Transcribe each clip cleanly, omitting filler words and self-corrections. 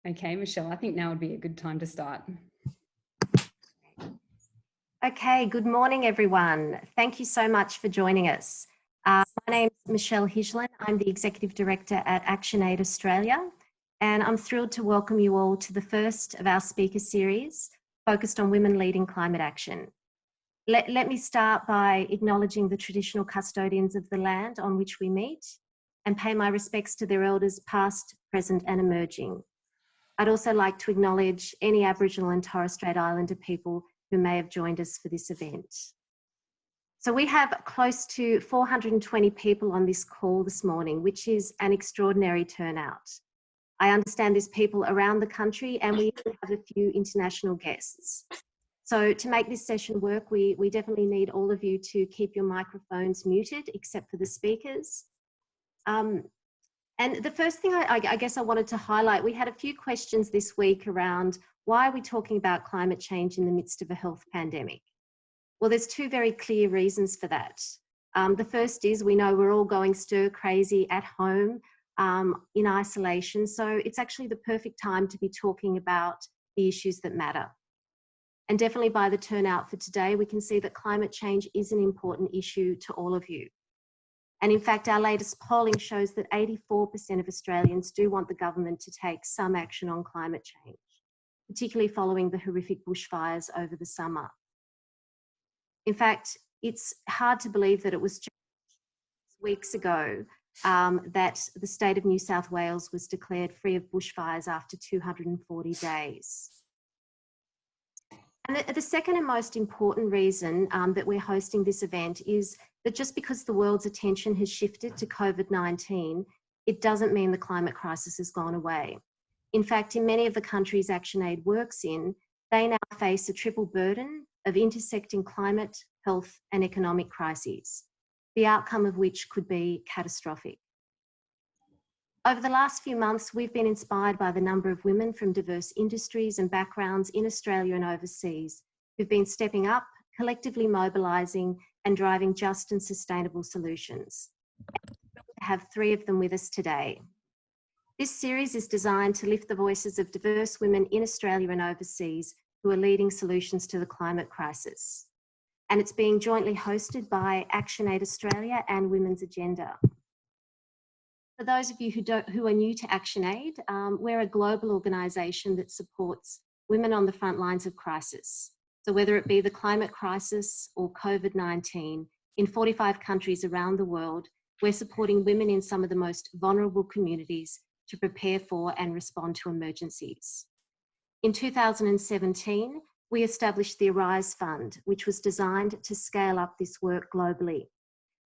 Okay, Michelle, I think now would be a good time to start. Okay, good morning, everyone. Thank you so much for joining us. My name is Michelle Hislin. I'm the Executive Director at ActionAid Australia, and I'm thrilled to welcome you all to the first of our speaker series focused on women leading climate action. Let me start by acknowledging the traditional custodians of the land on which we meet and pay my respects to their elders past, present and emerging. I'd also like to acknowledge any Aboriginal and Torres Strait Islander people who may have joined us for this event. So we have close to 420 people on this call this morning, which is an extraordinary turnout. I understand there's people around the country and we even have a few international guests. So to make this session work, we definitely need all of you to keep your microphones muted, except for the speakers. And the first thing I guess I wanted to highlight, we had a few questions this week around why are we talking about climate change in the midst of a health pandemic? Well, there's two very clear reasons for that. The first is we know we're all going stir crazy at home in isolation. So it's actually the perfect time to be talking about the issues that matter. And definitely by the turnout for today, we can see that climate change is an important issue to all of you. And in fact, our latest polling shows that 84% of Australians do want the government to take some action on climate change, particularly following the horrific bushfires over the summer. In fact, it's hard to believe that it was just weeks ago that the state of New South Wales was declared free of bushfires after 240 days. And the second and most important reason that we're hosting this event is that just because the world's attention has shifted to COVID-19, it doesn't mean the climate crisis has gone away. In fact, in many of the countries ActionAid works in, they now face a triple burden of intersecting climate, health and economic crises, the outcome of which could be catastrophic. Over the last few months, we've been inspired by the number of women from diverse industries and backgrounds in Australia and overseas who've been stepping up, collectively mobilising and driving just and sustainable solutions. I have three of them with us today. This series is designed to lift the voices of diverse women in Australia and overseas who are leading solutions to the climate crisis. And it's being jointly hosted by ActionAid Australia and Women's Agenda. For those of you who are new to ActionAid, we're a global organisation that supports women on the front lines of crisis. So whether it be the climate crisis or COVID-19, in 45 countries around the world, we're supporting women in some of the most vulnerable communities to prepare for and respond to emergencies. In 2017, we established the Arise Fund, which was designed to scale up this work globally.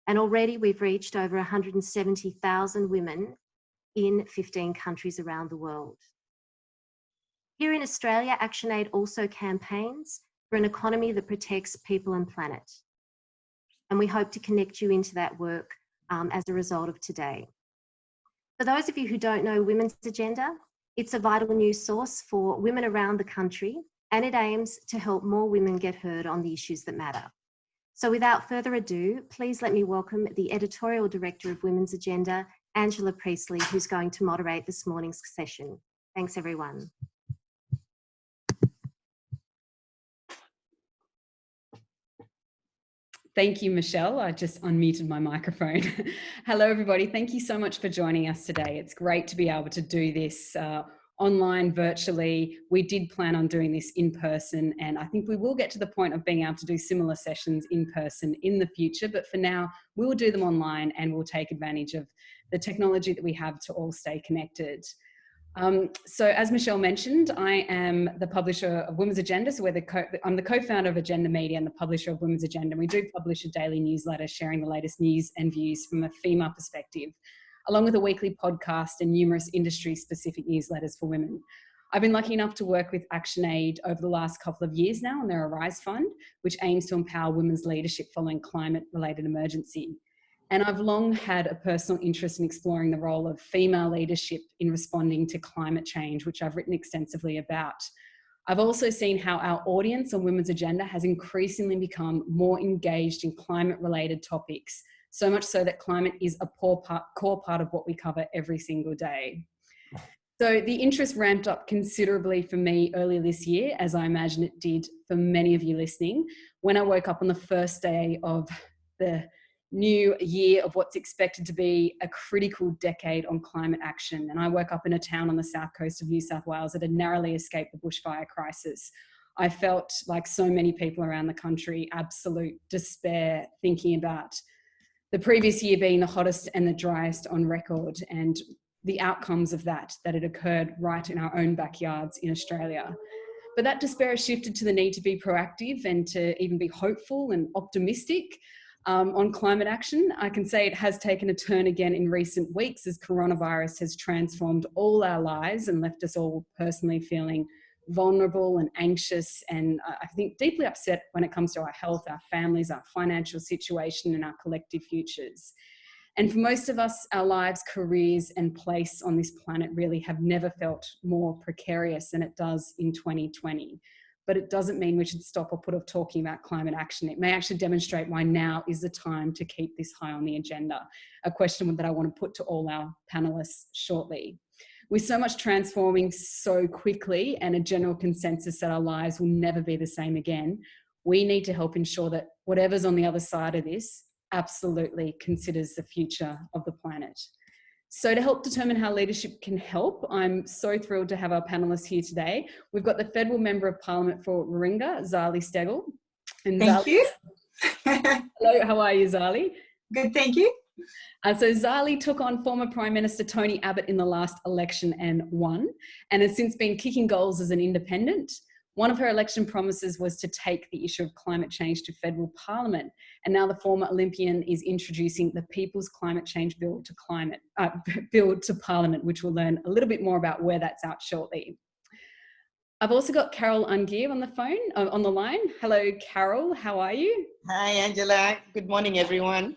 And already we've reached over 170,000 women in 15 countries around the world. Here in Australia, ActionAid also campaigns for an economy that protects people and planet. And we hope to connect you into that work as a result of today. For those of you who don't know Women's Agenda, it's a vital news source for women around the country, and it aims to help more women get heard on the issues that matter. So without further ado, please let me welcome the Editorial Director of Women's Agenda, Angela Priestley, who's going to moderate this morning's session. Thanks, everyone. Thank you, Michelle. I just unmuted my microphone. Hello, everybody. Thank you so much for joining us today. It's great to be able to do this online, virtually. We did plan on doing this in person, and I think we will get to the point of being able to do similar sessions in person in the future. But for now, we'll do them online and we'll take advantage of the technology that we have to all stay connected. So as Michelle mentioned, I am the publisher of Women's Agenda. So I'm the co-founder of Agenda Media and the publisher of Women's Agenda. We do publish a daily newsletter sharing the latest news and views from a female perspective, along with a weekly podcast and numerous industry-specific newsletters for women. I've been lucky enough to work with ActionAid over the last couple of years now on their Arise Fund, which aims to empower women's leadership following climate-related emergency. And I've long had a personal interest in exploring the role of female leadership in responding to climate change, which I've written extensively about. I've also seen how our audience on Women's Agenda has increasingly become more engaged in climate-related topics, so much so that climate is a core part of what we cover every single day. So the interest ramped up considerably for me earlier this year, as I imagine it did for many of you listening, when I woke up on the first day of the new year of what's expected to be a critical decade on climate action. And I woke up in a town on the south coast of New South Wales that had narrowly escaped the bushfire crisis. I felt, like so many people around the country, absolute despair, thinking about the previous year being the hottest and the driest on record, and the outcomes of that had occurred right in our own backyards in Australia. But that despair shifted to the need to be proactive and to even be hopeful and optimistic on climate action. I can say it has taken a turn again in recent weeks as coronavirus has transformed all our lives and left us all personally feeling vulnerable and anxious, and I think deeply upset when it comes to our health, our families, our financial situation, and our collective futures. And for most of us, our lives, careers, and place on this planet really have never felt more precarious than it does in 2020. But it doesn't mean we should stop or put off talking about climate action. It may actually demonstrate why now is the time to keep this high on the agenda, a question that I want to put to all our panelists shortly. With so much transforming so quickly and a general consensus that our lives will never be the same again, we need to help ensure that whatever's on the other side of this absolutely considers the future of the planet. So to help determine how leadership can help, I'm so thrilled to have our panelists here today. We've got the Federal Member of Parliament for Warringah, Zali Steggall. And thank you. Hello, how are you, Zali? Good, thank you. So Zali took on former Prime Minister Tony Abbott in the last election and won, and has since been kicking goals as an independent. One of her election promises was to take the issue of climate change to federal parliament. And now the former Olympian is introducing the People's Climate Change Bill to Parliament, which we'll learn a little bit more about where that's out shortly. I've also got Carol Angir on the line. Hello, Carol, how are you? Hi, Angela. Good morning, everyone.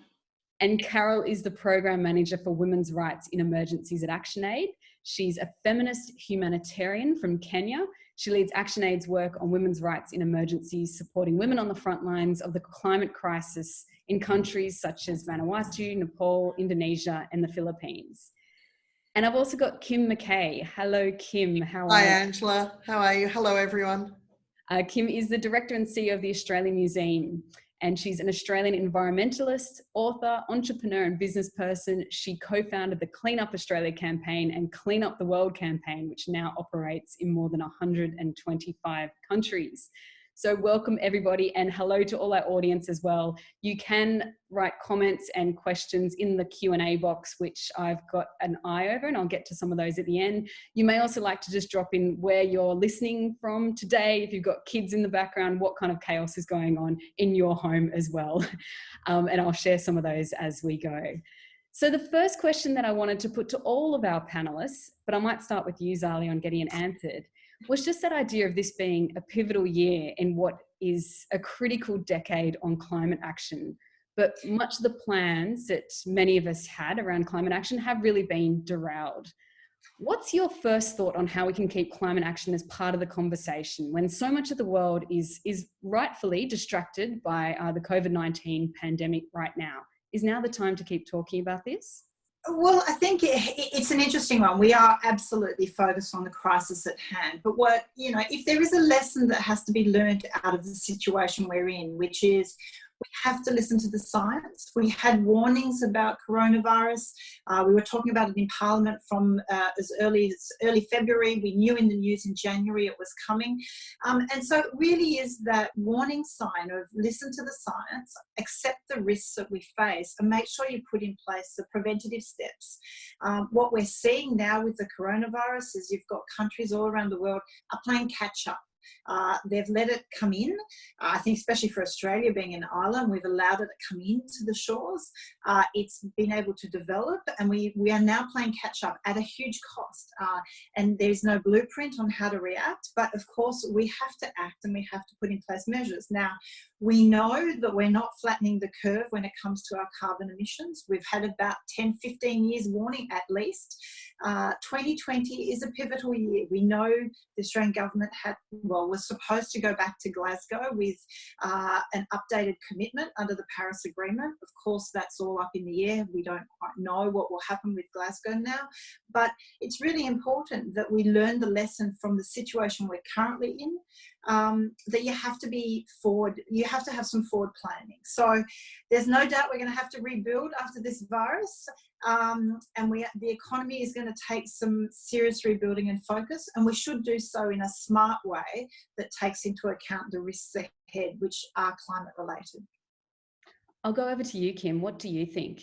And Carol is the Program Manager for Women's Rights in Emergencies at ActionAid. She's a feminist humanitarian from Kenya. She leads ActionAid's work on women's rights in emergencies, supporting women on the front lines of the climate crisis in countries such as Vanuatu, Nepal, Indonesia, and the Philippines. And I've also got Kim McKay. Hello, Kim. How are you? Hi, Angela. How are you? Hello, everyone. Kim is the Director and CEO of the Australian Museum, and she's an Australian environmentalist, author, entrepreneur, and business person. She co-founded the Clean Up Australia campaign and Clean Up the World campaign, which now operates in more than 125 countries. So welcome everybody, and hello to all our audience as well. You can write comments and questions in the Q&A box, which I've got an eye over, and I'll get to some of those at the end. You may also like to just drop in where you're listening from today. If you've got kids in the background, what kind of chaos is going on in your home as well. And I'll share some of those as we go. So the first question that I wanted to put to all of our panelists, but I might start with you, Zali, on getting it answered, was just that idea of this being a pivotal year in what is a critical decade on climate action. But much of the plans that many of us had around climate action have really been derailed. What's your first thought on how we can keep climate action as part of the conversation when so much of the world is rightfully distracted by the COVID-19 pandemic right now? Is now the time to keep talking about this? Well, I think it's an interesting one. We are absolutely focused on the crisis at hand. But if there is a lesson that has to be learned out of the situation we're in, which is we have to listen to the science. We had warnings about coronavirus. We were talking about it in Parliament from as early February. We knew in the news in January it was coming. And so it really is that warning sign of listen to the science, accept the risks that we face, and make sure you put in place the preventative steps. What we're seeing now with the coronavirus is you've got countries all around the world are playing catch up. They've let it come in. I think especially for Australia being an island, we've allowed it to come into the shores. It's been able to develop, and we are now playing catch up at a huge cost. And there's no blueprint on how to react, but of course we have to act and we have to put in place measures. Now, We know that we're not flattening the curve when it comes to our carbon emissions. We've had about 10, 15 years warning at least. 2020 is a pivotal year. We know the Australian government was supposed to go back to Glasgow with an updated commitment under the Paris Agreement. Of course, that's all up in the air. We don't quite know what will happen with Glasgow now, but it's really important that we learn the lesson from the situation we're currently in, that you have to be forward, you have to have some forward planning. So there's no doubt we're going to have to rebuild after this virus, and the economy is going to take some serious rebuilding and focus, and we should do so in a smart way that takes into account the risks ahead, which are climate related. I'll go over to you, Kim. What do you think?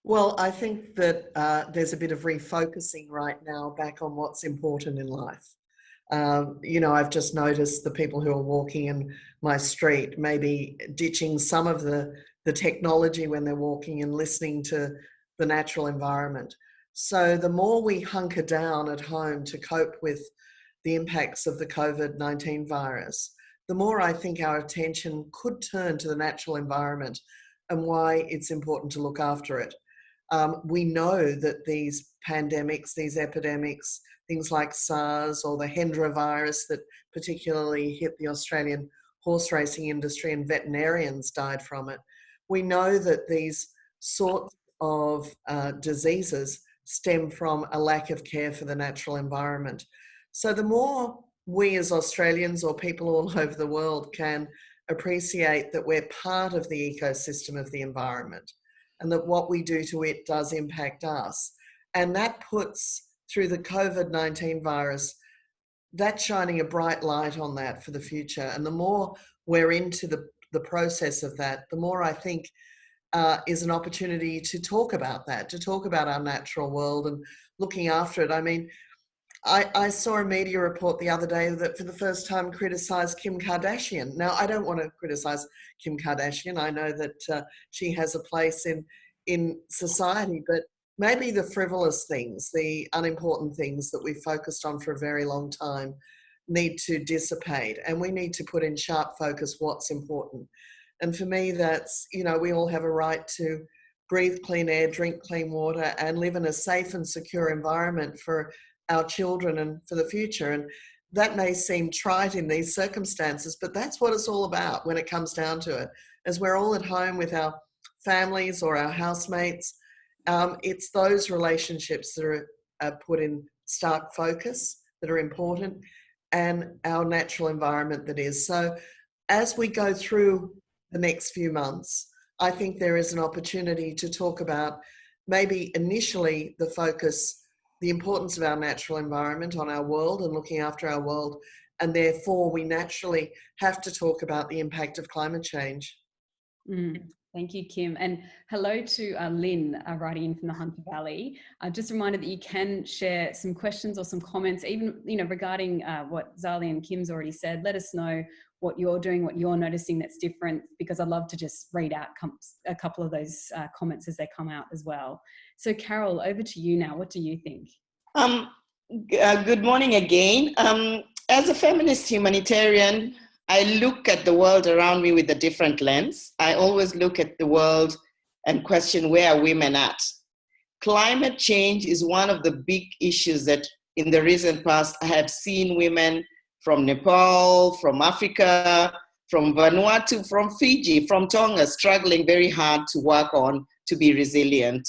Well, I think that there's a bit of refocusing right now back on what's important in life. I've just noticed the people who are walking in my street maybe ditching some of the technology when they're walking and listening to the natural environment. So the more we hunker down at home to cope with the impacts of the COVID-19 virus, the more I think our attention could turn to the natural environment and why it's important to look after it. We know that these pandemics, these epidemics, things like SARS or the Hendra virus that particularly hit the Australian horse racing industry and veterinarians died from it. We know that these sorts of diseases stem from a lack of care for the natural environment. So the more we as Australians or people all over the world can appreciate that we're part of the ecosystem of the environment and that what we do to it does impact us. And that puts, through the COVID-19 virus, that's shining a bright light on that for the future. And the more we're into the process of that, the more I think is an opportunity to talk about that, to talk about our natural world and looking after it. I mean, I saw a media report the other day that for the first time criticised Kim Kardashian. Now, I don't want to criticise Kim Kardashian. I know that she has a place in society, but maybe the frivolous things, the unimportant things that we've focused on for a very long time need to dissipate, and we need to put in sharp focus what's important. And for me, that's, we all have a right to breathe clean air, drink clean water, and live in a safe and secure environment for our children and for the future. And that may seem trite in these circumstances, but that's what it's all about when it comes down to it. As we're all at home with our families or our housemates, it's those relationships that are put in stark focus that are important, and our natural environment that is. So as we go through the next few months, I think there is an opportunity to talk about maybe initially the focus, the importance of our natural environment on our world and looking after our world. And therefore, we naturally have to talk about the impact of climate change. Thank you, Kim. And hello to Lynn writing in from the Hunter Valley. Just a reminder that you can share some questions or some comments, even regarding what Zali and Kim's already said. Let us know what you're doing, what you're noticing that's different, because I'd love to just read out a couple of those comments as they come out as well. So Carol, over to you now. What do you think? Good morning again. As a feminist humanitarian, I look at the world around me with a different lens. I always look at the world and question, where are women at? Climate change is one of the big issues that in the recent past I have seen women from Nepal, from Africa, from Vanuatu, from Fiji, from Tonga struggling very hard to work on to be resilient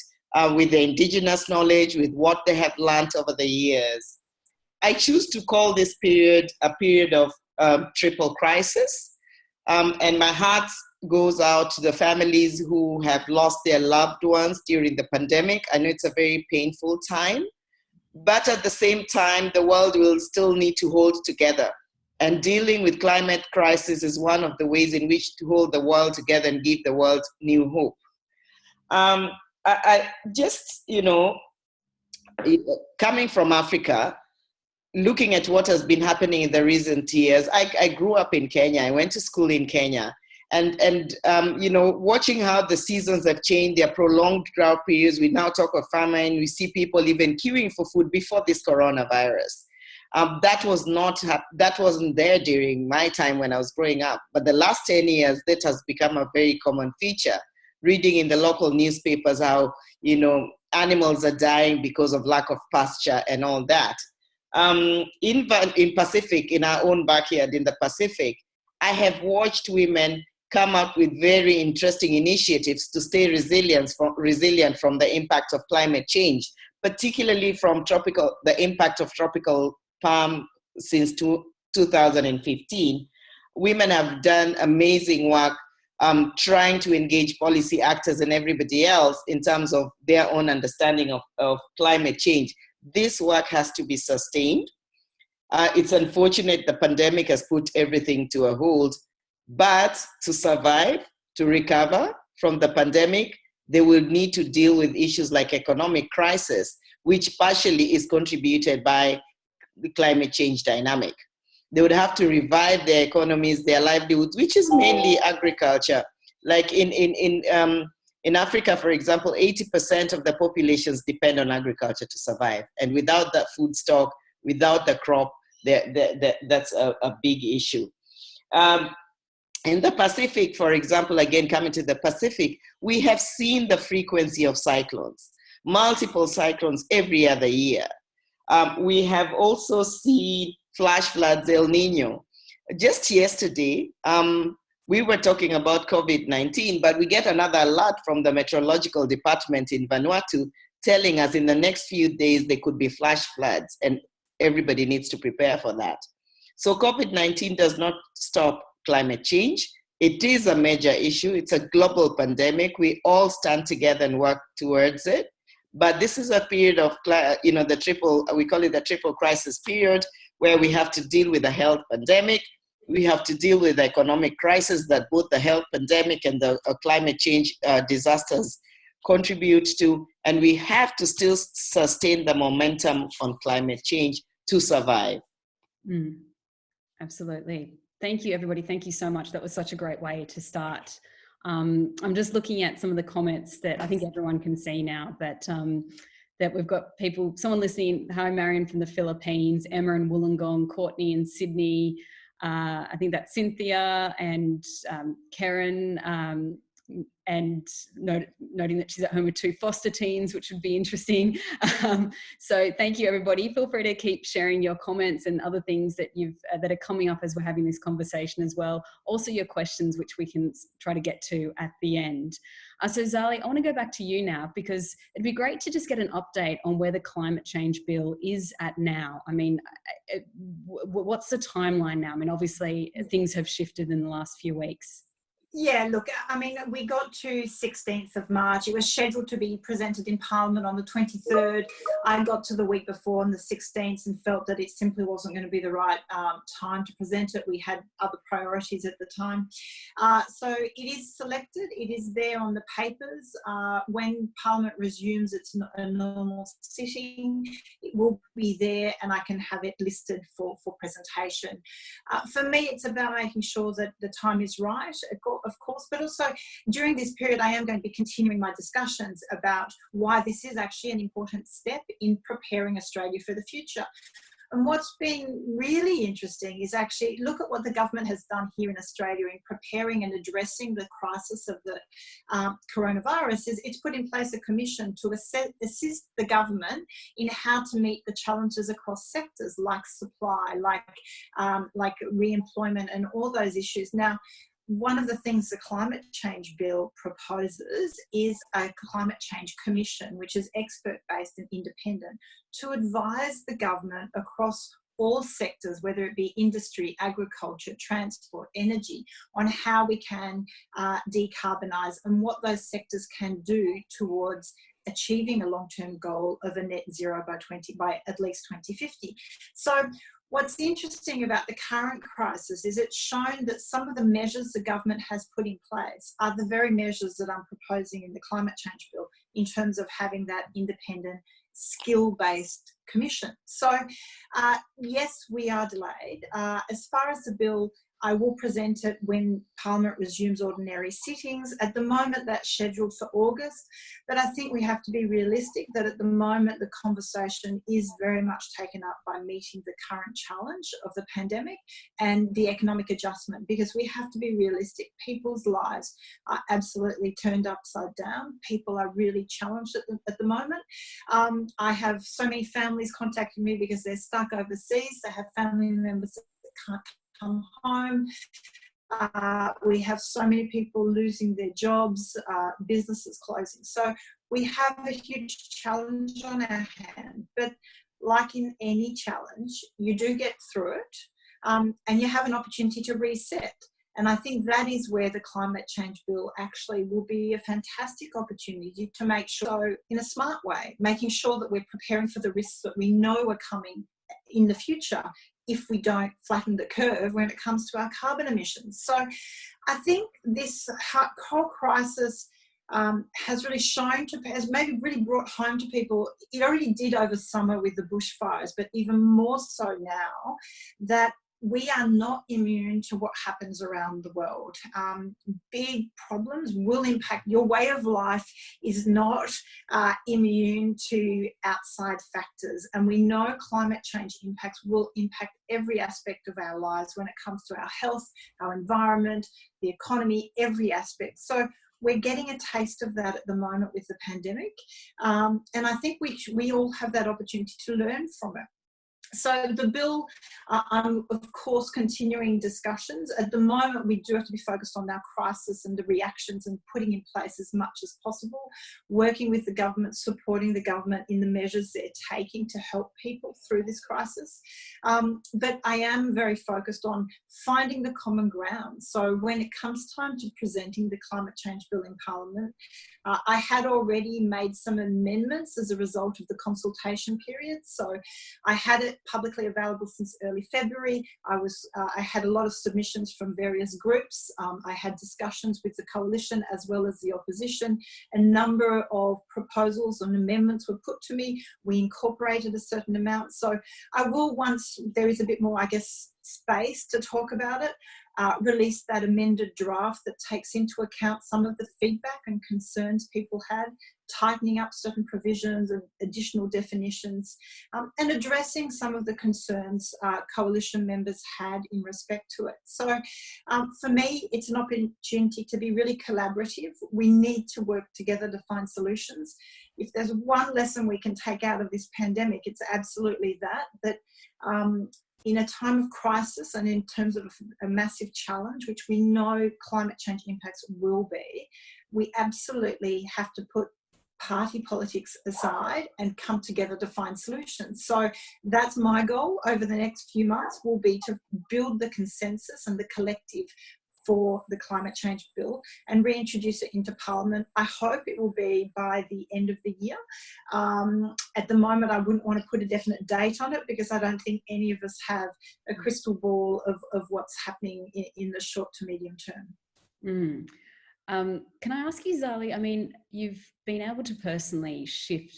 with the indigenous knowledge, with what they have learned over the years. I choose to call this period a period of triple crisis, and my heart goes out to the families who have lost their loved ones during the pandemic. I know it's a very painful time, but at the same time, the world will still need to hold together. And dealing with climate crisis is one of the ways in which to hold the world together and give the world new hope. I just, coming from Africa, looking at what has been happening in the recent years, I grew up in Kenya. I went to school in Kenya. And watching how the seasons have changed, there are prolonged drought periods. We now talk of famine. We see people even queuing for food before this coronavirus. That wasn't there during my time when I was growing up. But the last 10 years, that has become a very common feature. Reading in the local newspapers how, animals are dying because of lack of pasture and all that. In Pacific, in our own backyard in the Pacific, I have watched women come up with very interesting initiatives to stay resilient from the impact of climate change, particularly from the impact of tropical palm since 2015. Women have done amazing work trying to engage policy actors and everybody else in terms of their own understanding of climate change. This work has to be sustained. It's unfortunate the pandemic has put everything to a hold, but to survive, to recover from the pandemic, they will need to deal with issues like economic crisis, which partially is contributed by the climate change dynamic. They would have to revive their economies, their livelihoods, which is mainly agriculture. Like in Africa, for example, 80% of the populations depend on agriculture to survive. And without that food stock, without the crop, that's a big issue. In the Pacific, for example, again, coming to the Pacific, we have seen the frequency of cyclones, multiple cyclones every other year. We have also seen flash floods, El Nino. Just yesterday, we were talking about COVID-19, but we get another alert from the meteorological department in Vanuatu telling us in the next few days there could be flash floods, and everybody needs to prepare for that. So COVID-19 does not stop climate change. It is a major issue. It's a global pandemic. We all stand together and work towards it. But this is a period of, we call it the triple crisis period, where we have to deal with the health pandemic. We have to deal with the economic crisis that both the health pandemic and the climate change disasters contribute to. And we have to still sustain the momentum on climate change to survive. Absolutely. Thank you, everybody. Thank you so much. That was such a great way to start. I'm just looking at some of the comments that I think everyone can see now, that we've got someone listening. Hi, Marion from the Philippines, Emma in Wollongong, Courtney in Sydney. I think that's Cynthia and Karen, and noting that she's at home with 2 foster teens, which would be interesting. So thank you, everybody. Feel free to keep sharing your comments and other things that that are coming up as we're having this conversation as well. Also your questions, which we can try to get to at the end. So Zali, I want to go back to you now, because it'd be great to just get an update on where the climate change bill is at now. I mean, what's the timeline now? I mean, obviously things have shifted in the last few weeks. Yeah, look, I mean, we got to 16th of March. It was scheduled to be presented in Parliament on the 23rd. I got to the week before on the 16th and felt that it simply wasn't going to be the right time to present it. We had other priorities at the time. So it is selected. It is there on the papers. When Parliament resumes its normal sitting, it will be there and I can have it listed for presentation. For me, it's about making sure that the time is right, of course, but also during this period, I am going to be continuing my discussions about why this is actually an important step in preparing Australia for the future. And what's been really interesting is actually look at what the government has done here in Australia in preparing and addressing the crisis of the coronavirus. It's put in place a commission to assist the government in how to meet the challenges across sectors like supply, like re-employment and all those issues. Now, one of the things the climate change bill proposes is a climate change commission, which is expert-based and independent, to advise the government across all sectors, whether it be industry, agriculture, transport, energy, on how we can decarbonise and what those sectors can do towards achieving a long-term goal of a net zero by at least 2050. So what's interesting about the current crisis is it's shown that some of the measures the government has put in place are the very measures that I'm proposing in the climate change bill in terms of having that independent, skill-based commission. So yes, we are delayed. As far as the bill I will present it when Parliament resumes ordinary sittings. At the moment, that's scheduled for August, but I think we have to be realistic that at the moment the conversation is very much taken up by meeting the current challenge of the pandemic and the economic adjustment, because we have to be realistic. People's lives are absolutely turned upside down. People are really challenged at the moment. I have so many families contacting me because they're stuck overseas. They have family members that can't come home. We have so many people losing their jobs, businesses closing. So we have a huge challenge on our hand, but like in any challenge, you do get through it, and you have an opportunity to reset. And I think that is where the climate change bill actually will be a fantastic opportunity to make sure, in a smart way, making sure that we're preparing for the risks that we know are coming in the future if we don't flatten the curve when it comes to our carbon emissions. So I think this whole crisis has really has maybe really brought home to people, it already did over summer with the bushfires, but even more so now, that we are not immune to what happens around the world. Big problems will impact your way of life, is not immune to outside factors. And we know climate change impacts will impact every aspect of our lives when it comes to our health, our environment, the economy, every aspect. So we're getting a taste of that at the moment with the pandemic. And I think we all have that opportunity to learn from it. So the bill, I'm of course continuing discussions. At the moment, we do have to be focused on our crisis and the reactions and putting in place as much as possible, working with the government, supporting the government in the measures they're taking to help people through this crisis. But I am very focused on finding the common ground. So when it comes time to presenting the climate change bill in Parliament, I had already made some amendments as a result of the consultation period. So I had it publicly available since early February. I had a lot of submissions from various groups. I had discussions with the coalition as well as the opposition. A number of proposals and amendments were put to me. We incorporated a certain amount. So I will, once there is a bit more, I guess, space to talk about it, release that amended draft that takes into account some of the feedback and concerns people had, tightening up certain provisions and additional definitions, and addressing some of the concerns coalition members had in respect to it. So for me, it's an opportunity to be really collaborative. We need to work together to find solutions. If there's one lesson we can take out of this pandemic, it's absolutely that in a time of crisis and in terms of a massive challenge, which we know climate change impacts will be, we absolutely have to put party politics aside and come together to find solutions. So that's my goal over the next few months, will be to build the consensus and the collective for the climate change bill and reintroduce it into Parliament. I hope it will be by the end of the year. At the moment, I wouldn't want to put a definite date on it because I don't think any of us have a crystal ball of what's happening in the short to medium term. Can I ask you, Zali, I mean, you've been able to personally shift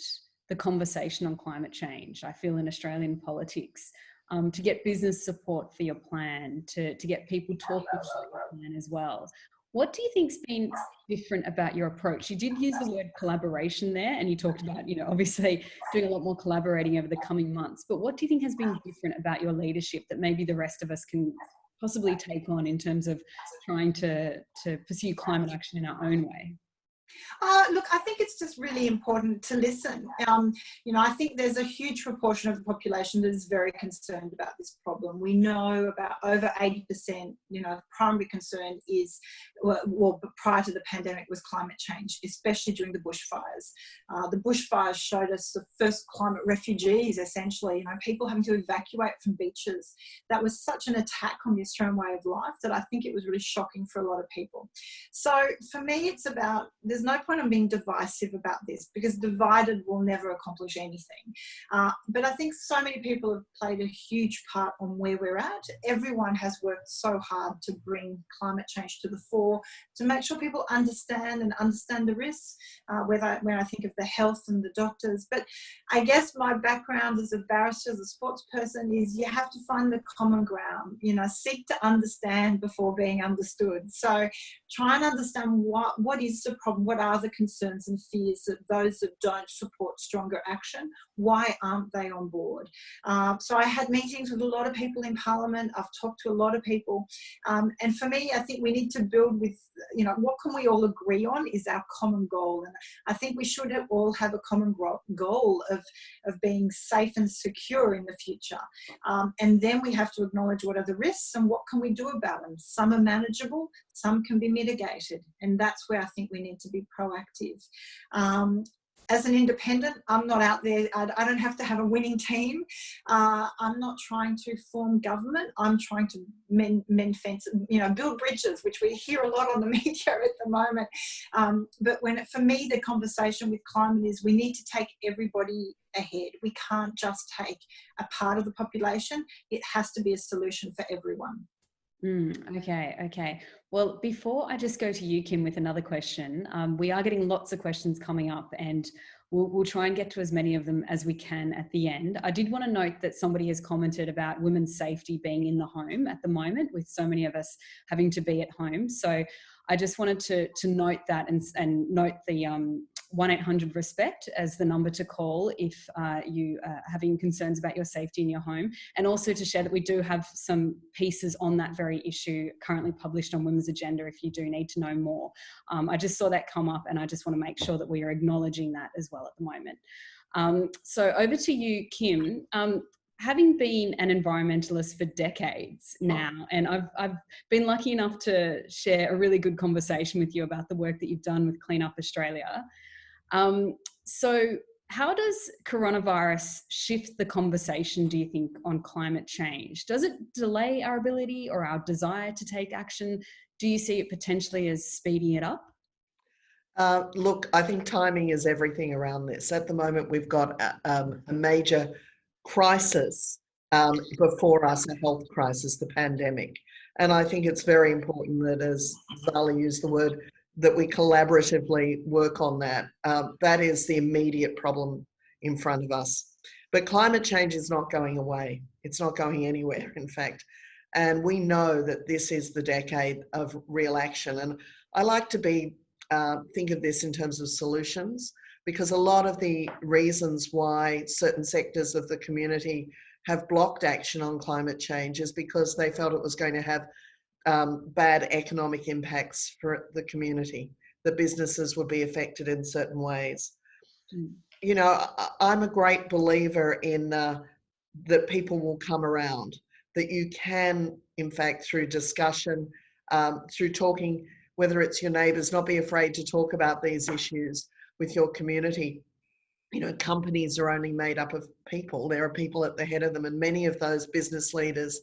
the conversation on climate change, I feel, in Australian politics, to get business support for your plan, to get people talking about your plan as well. What do you think's been different about your approach? You did use the word collaboration there, and you talked about, obviously doing a lot more collaborating over the coming months. But what do you think has been different about your leadership that maybe the rest of us can possibly take on in terms of trying to pursue climate action in our own way? Look, I think it's just really important to listen. I think there's a huge proportion of the population that is very concerned about this problem. We know about over 80%, the primary concern is, well, prior to the pandemic, was climate change, especially during the bushfires. The bushfires showed us the first climate refugees, essentially, people having to evacuate from beaches. That was such an attack on the Australian way of life that I think it was really shocking for a lot of people. So for me, it's about, there's no point in being divisive about this, because divided will never accomplish anything. But I think so many people have played a huge part on where we're at. Everyone has worked so hard to bring climate change to the fore, to make sure people understand the risks, when I think of the health and the doctors. But I guess my background as a barrister, as a sports person, is you have to find the common ground, seek to understand before being understood. So try and understand what is the problem, what are the concerns and fears that those that don't support stronger action, why aren't they on board? So I had meetings with a lot of people in Parliament. I've talked to a lot of people. And for me, I think we need to build with, what can we all agree on is our common goal. And I think we should all have a common goal of being safe and secure in the future. And then we have to acknowledge what are the risks and what can we do about them. Some are manageable, some can be mitigated. And that's where I think we need to be proactive. As an independent, I'm not out there. I don't have to have a winning team. I'm not trying to form government. I'm trying to mend fences, build bridges, which we hear a lot on the media at the moment. But for me, the conversation with climate is we need to take everybody ahead. We can't just take a part of the population. It has to be a solution for everyone. Okay. Well, before I just go to you, Kim, with another question, we are getting lots of questions coming up, and we'll try and get to as many of them as we can at the end. I did want to note that somebody has commented about women's safety being in the home at the moment, with so many of us having to be at home. So I just wanted to note that and note the 1-800-RESPECT as the number to call if you are having concerns about your safety in your home, and also to share that we do have some pieces on that very issue currently published on Women's Agenda if you do need to know more. I just saw that come up, and I just want to make sure that we are acknowledging that as well at the moment. So over to you, Kim. Having been an environmentalist for decades now, and I've been lucky enough to share a really good conversation with you about the work that you've done with Clean Up Australia. So how does coronavirus shift the conversation, do you think, on climate change? Does it delay our ability or our desire to take action? Do you see it potentially as speeding it up? Look, I think timing is everything around this. At the moment, we've got a major crisis before us, a health crisis, the pandemic. And I think it's very important that, as Zali used the word, that we collaboratively work on that. That is the immediate problem in front of us. But climate change is not going away. It's not going anywhere, in fact. And we know that this is the decade of real action. And I like to think of this in terms of solutions, because a lot of the reasons why certain sectors of the community have blocked action on climate change is because they felt it was going to have bad economic impacts for the community. The businesses would be affected in certain ways. I'm a great believer in that people will come around, that you can, in fact, through discussion, through talking, whether it's your neighbours, not be afraid to talk about these issues with your community. Companies are only made up of people. There are people at the head of them, and many of those business leaders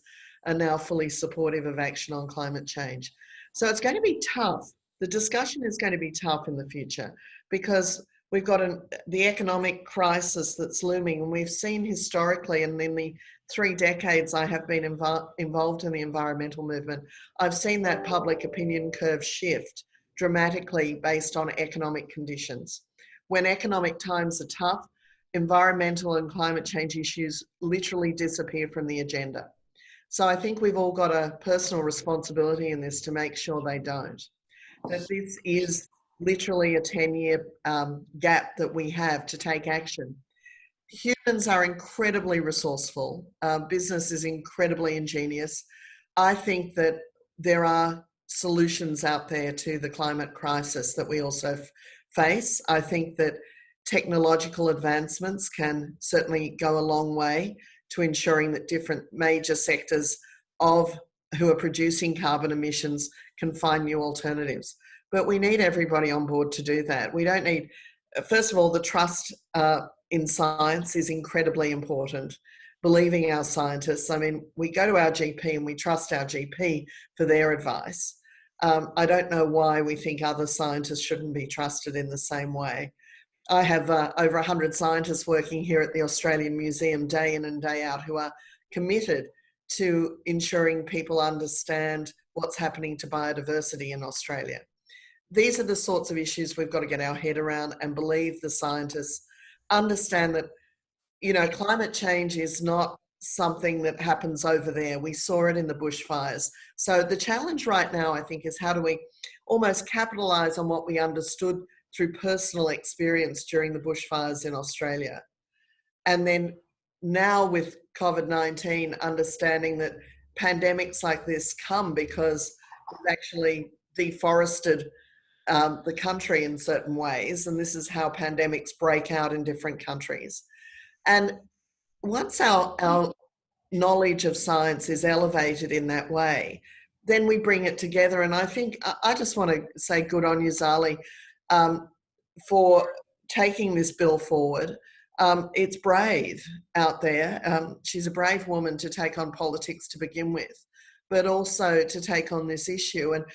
are now fully supportive of action on climate change. So it's going to be tough. The discussion is going to be tough in the future, because we've got the economic crisis that's looming, and we've seen historically, and in the 3 decades I have been involved in the environmental movement, I've seen that public opinion curve shift dramatically based on economic conditions. When economic times are tough, environmental and climate change issues literally disappear from the agenda. So I think we've all got a personal responsibility in this to make sure they don't. That this is literally a 10-year gap that we have to take action. Humans are incredibly resourceful. Business is incredibly ingenious. I think that there are solutions out there to the climate crisis that we also face. I think that technological advancements can certainly go a long way to ensuring that different major sectors who are producing carbon emissions can find new alternatives. But we need everybody on board to do that. We don't need, first of all, the trust in science is incredibly important. Believing our scientists. I mean, we go to our GP and we trust our GP for their advice. I don't know why we think other scientists shouldn't be trusted in the same way. I have over 100 scientists working here at the Australian Museum day in and day out who are committed to ensuring people understand what's happening to biodiversity in Australia. These are the sorts of issues we've got to get our head around and believe the scientists understand that, climate change is not something that happens over there. We saw it in the bushfires. So the challenge right now, I think, is how do we almost capitalize on what we understood through personal experience during the bushfires in Australia. And then now with COVID-19, understanding that pandemics like this come because it's actually deforested the country in certain ways. And this is how pandemics break out in different countries. And once our knowledge of science is elevated in that way, then we bring it together. And I think I just want to say good on you, Zali, for taking this bill forward. It's brave out there. She's a brave woman to take on politics to begin with, but also to take on this issue. And,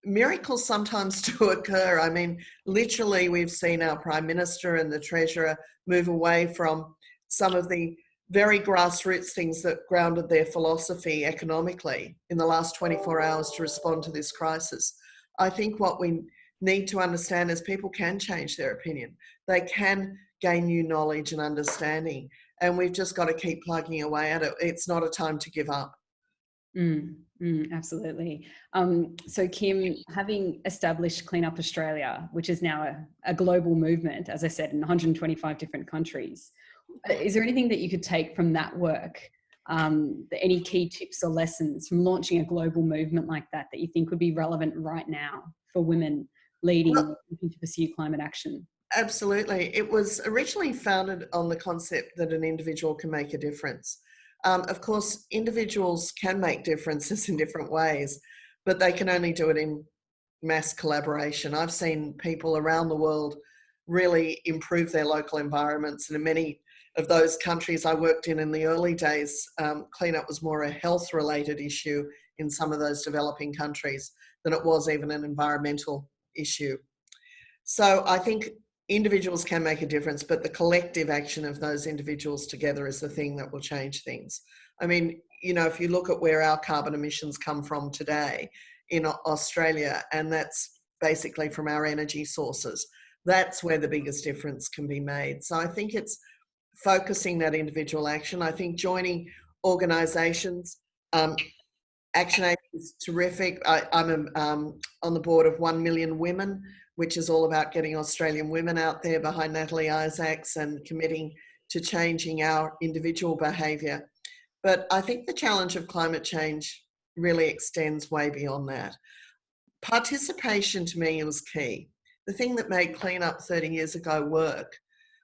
miracles sometimes do occur. I mean, literally, we've seen our Prime Minister and the Treasurer move away from some of the very grassroots things that grounded their philosophy economically in the last 24 hours to respond to this crisis. I think what we need to understand is people can change their opinion. They can gain new knowledge and understanding, and we've just got to keep plugging away at it. It's not a time to give up. Absolutely. So Kim, having established Clean Up Australia, which is now a global movement, as I said, in 125 different countries, is there anything that you could take from that work, any key tips or lessons from launching a global movement like that you think would be relevant right now for women leading to pursue climate action? Absolutely. It was originally founded on the concept that an individual can make a difference. Of course, individuals can make differences in different ways, but they can only do it in mass collaboration. I've seen people around the world really improve their local environments, and in many of those countries I worked in the early days, cleanup was more a health-related issue in some of those developing countries than it was even an environmental issue. So I think individuals can make a difference, but the collective action of those individuals together is the thing that will change things. I mean, if you look at where our carbon emissions come from today in Australia, and that's basically from our energy sources, that's where the biggest difference can be made. So I think it's focusing that individual action. I think joining organisations, ActionAid is terrific. I'm on the board of 1 Million Women, which is all about getting Australian women out there behind Natalie Isaacs and committing to changing our individual behaviour. But I think the challenge of climate change really extends way beyond that. Participation to me was key. The thing that made Clean Up 30 years ago work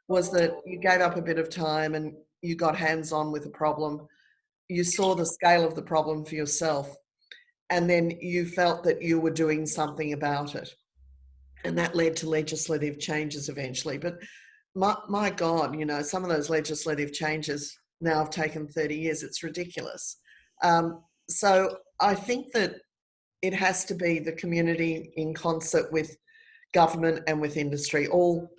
was that you gave up a bit of time and you got hands-on with a problem. You saw the scale of the problem for yourself, and then you felt that you were doing something about it. And that led to legislative changes eventually. But my God, some of those legislative changes now have taken 30 years. It's ridiculous. So I think that it has to be the community in concert with government and with industry. All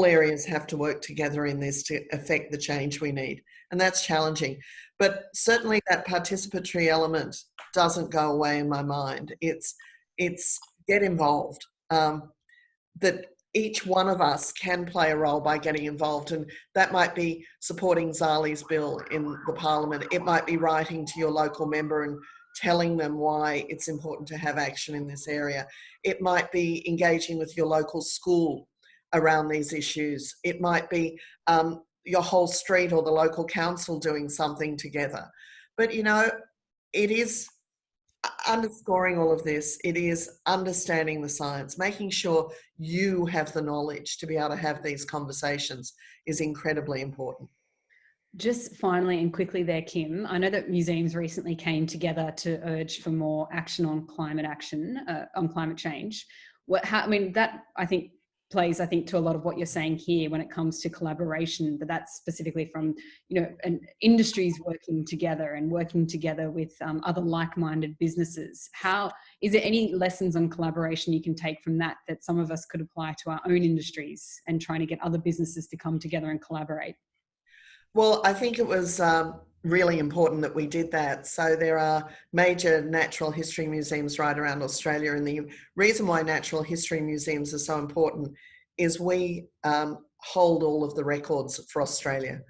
areas have to work together in this to affect the change we need. And that's challenging. But certainly that participatory element doesn't go away in my mind. It's get involved. That each one of us can play a role by getting involved. And that might be supporting Zali's bill in the Parliament. It might be writing to your local member and telling them why it's important to have action in this area. It might be engaging with your local school around these issues. It might be your whole street or the local council doing something together. But, it is underscoring all of this. It is understanding the science, making sure you have the knowledge to be able to have these conversations is incredibly important. Just finally and quickly there, Kim, I know that museums recently came together to urge for more action on climate change. That I think plays, I think, to a lot of what you're saying here when it comes to collaboration, but that's specifically from, industries working together and working together with other like-minded businesses. Is there any lessons on collaboration you can take from that some of us could apply to our own industries and trying to get other businesses to come together and collaborate? Well, I think it was really important that we did that. So there are major natural history museums right around Australia, and the reason why natural history museums are so important is we hold all of the records for Australia.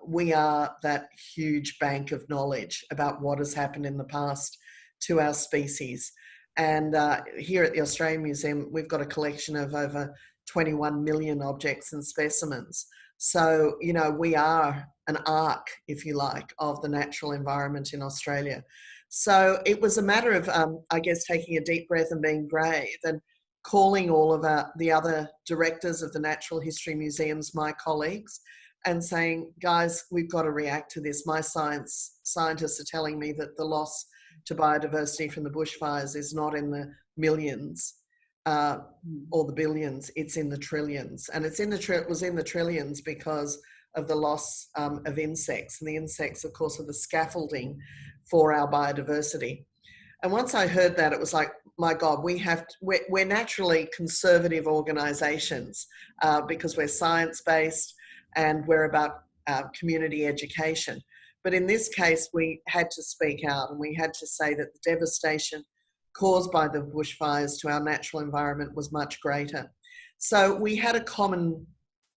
We are that huge bank of knowledge about what has happened in the past to our species. And here at the Australian Museum, we've got a collection of over 21 million objects and specimens. So, we are an ark, if you like, of the natural environment in Australia. So it was a matter of, I guess, taking a deep breath and being brave and calling all of the other directors of the natural history museums, my colleagues, and saying, guys, we've got to react to this. My scientists are telling me that the loss to biodiversity from the bushfires is not in the millions or the billions, it's in the trillions. And it was in the trillions because of the loss of insects. And the insects, of course, are the scaffolding for our biodiversity. And once I heard that, it was like, my God, we're naturally conservative organisations because we're science-based and we're about community education. But in this case, we had to speak out, and we had to say that the devastation caused by the bushfires to our natural environment was much greater. So we had a common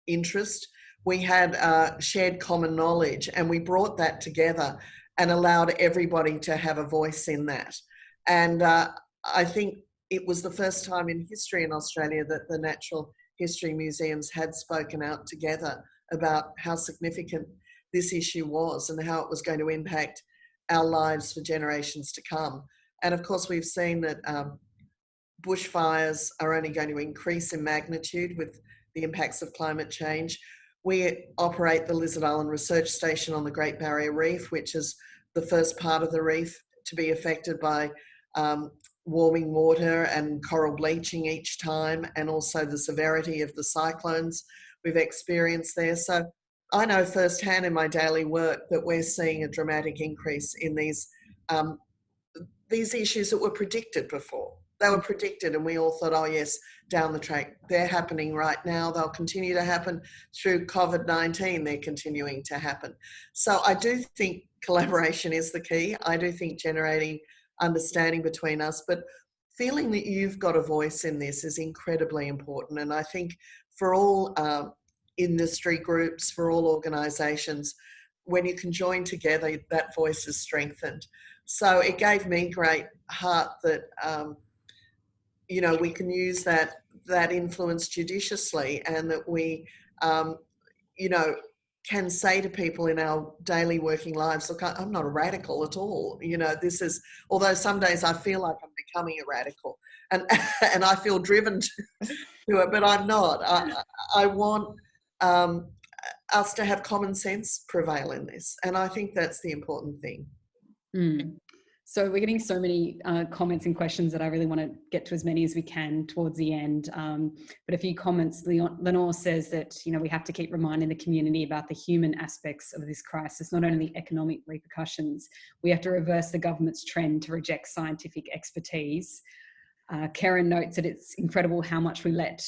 interest, we had shared common knowledge, and we brought that together and allowed everybody to have a voice in that. And I think it was the first time in history in Australia that the natural history museums had spoken out together about how significant this issue was and how it was going to impact our lives for generations to come. And of course, we've seen that bushfires are only going to increase in magnitude with the impacts of climate change. We operate the Lizard Island Research Station on the Great Barrier Reef, which is the first part of the reef to be affected by warming water and coral bleaching each time, and also the severity of the cyclones we've experienced there. So I know firsthand in my daily work that we're seeing a dramatic increase in these issues that were predicted before. They were predicted, and we all thought, oh yes, down the track, they're happening right now. They'll continue to happen through COVID-19. They're continuing to happen. So I do think collaboration is the key. I do think generating understanding between us, but feeling that you've got a voice in this is incredibly important. And I think for all industry groups, for all organisations, when you can join together, that voice is strengthened. So it gave me great heart that, we can use that influence judiciously, and that we, can say to people in our daily working lives, look, I'm not a radical at all. This is, although some days I feel like I'm becoming a radical and I feel driven to it, but I'm not. I want us to have common sense prevail in this. And I think that's the important thing. Mm. So we're getting so many comments and questions that I really want to get to as many as we can towards the end. But a few comments. Lenore says that, we have to keep reminding the community about the human aspects of this crisis, not only the economic repercussions. We have to reverse the government's trend to reject scientific expertise. Karen notes that it's incredible how much we let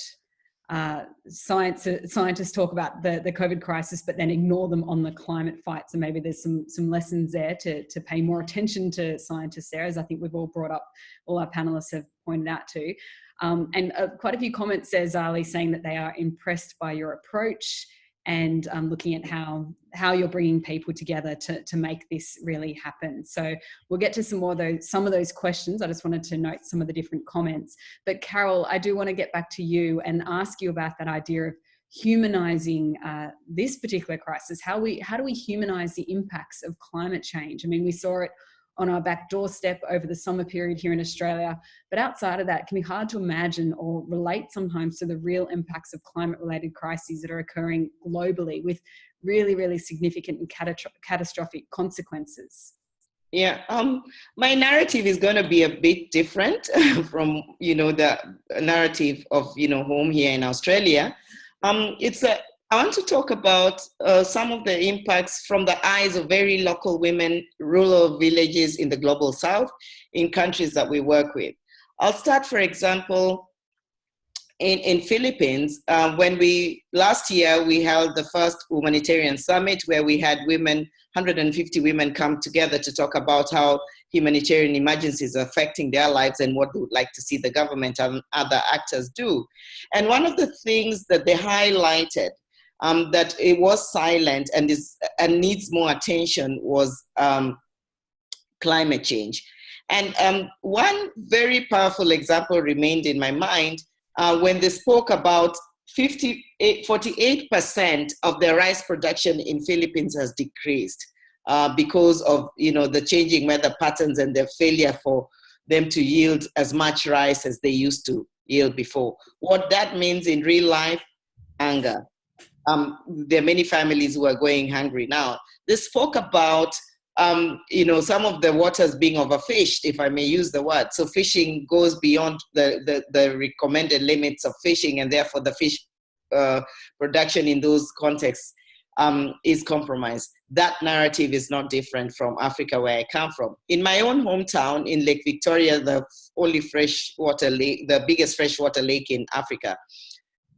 scientists talk about the COVID crisis, but then ignore them on the climate fight. So maybe there's some lessons there to pay more attention to scientists there, as I think we've all brought up, all our panelists have pointed out to. And quite a few comments there, Zali, saying that they are impressed by your approach and looking at how you're bringing people together to make this really happen. So we'll get to some of those questions. I just wanted to note some of the different comments. But Carol, I do want to get back to you and ask you about that idea of humanizing this particular crisis. How do we humanize the impacts of climate change? I mean, we saw it on our back doorstep over the summer period here in Australia. But outside of that, it can be hard to imagine or relate sometimes to the real impacts of climate-related crises that are occurring globally with really, really significant and catastrophic consequences. Yeah, my narrative is going to be a bit different from, the narrative of, home here in Australia. I want to talk about some of the impacts from the eyes of very local women, rural villages in the global south, in countries that we work with. I'll start, for example, in Philippines, last year we held the first humanitarian summit where we had 150 women come together to talk about how humanitarian emergencies are affecting their lives and what they would like to see the government and other actors do. And one of the things that they highlighted that it was silent and needs more attention was climate change. And one very powerful example remained in my mind when they spoke about 48% of the rice production in Philippines has decreased because of the changing weather patterns and the failure for them to yield as much rice as they used to yield before. What that means in real life, hunger. There are many families who are going hungry now. They spoke about some of the waters being overfished, if I may use the word. So fishing goes beyond the recommended limits of fishing, and therefore the fish production in those contexts is compromised. That narrative is not different from Africa, where I come from. In my own hometown, in Lake Victoria, the biggest freshwater lake in Africa,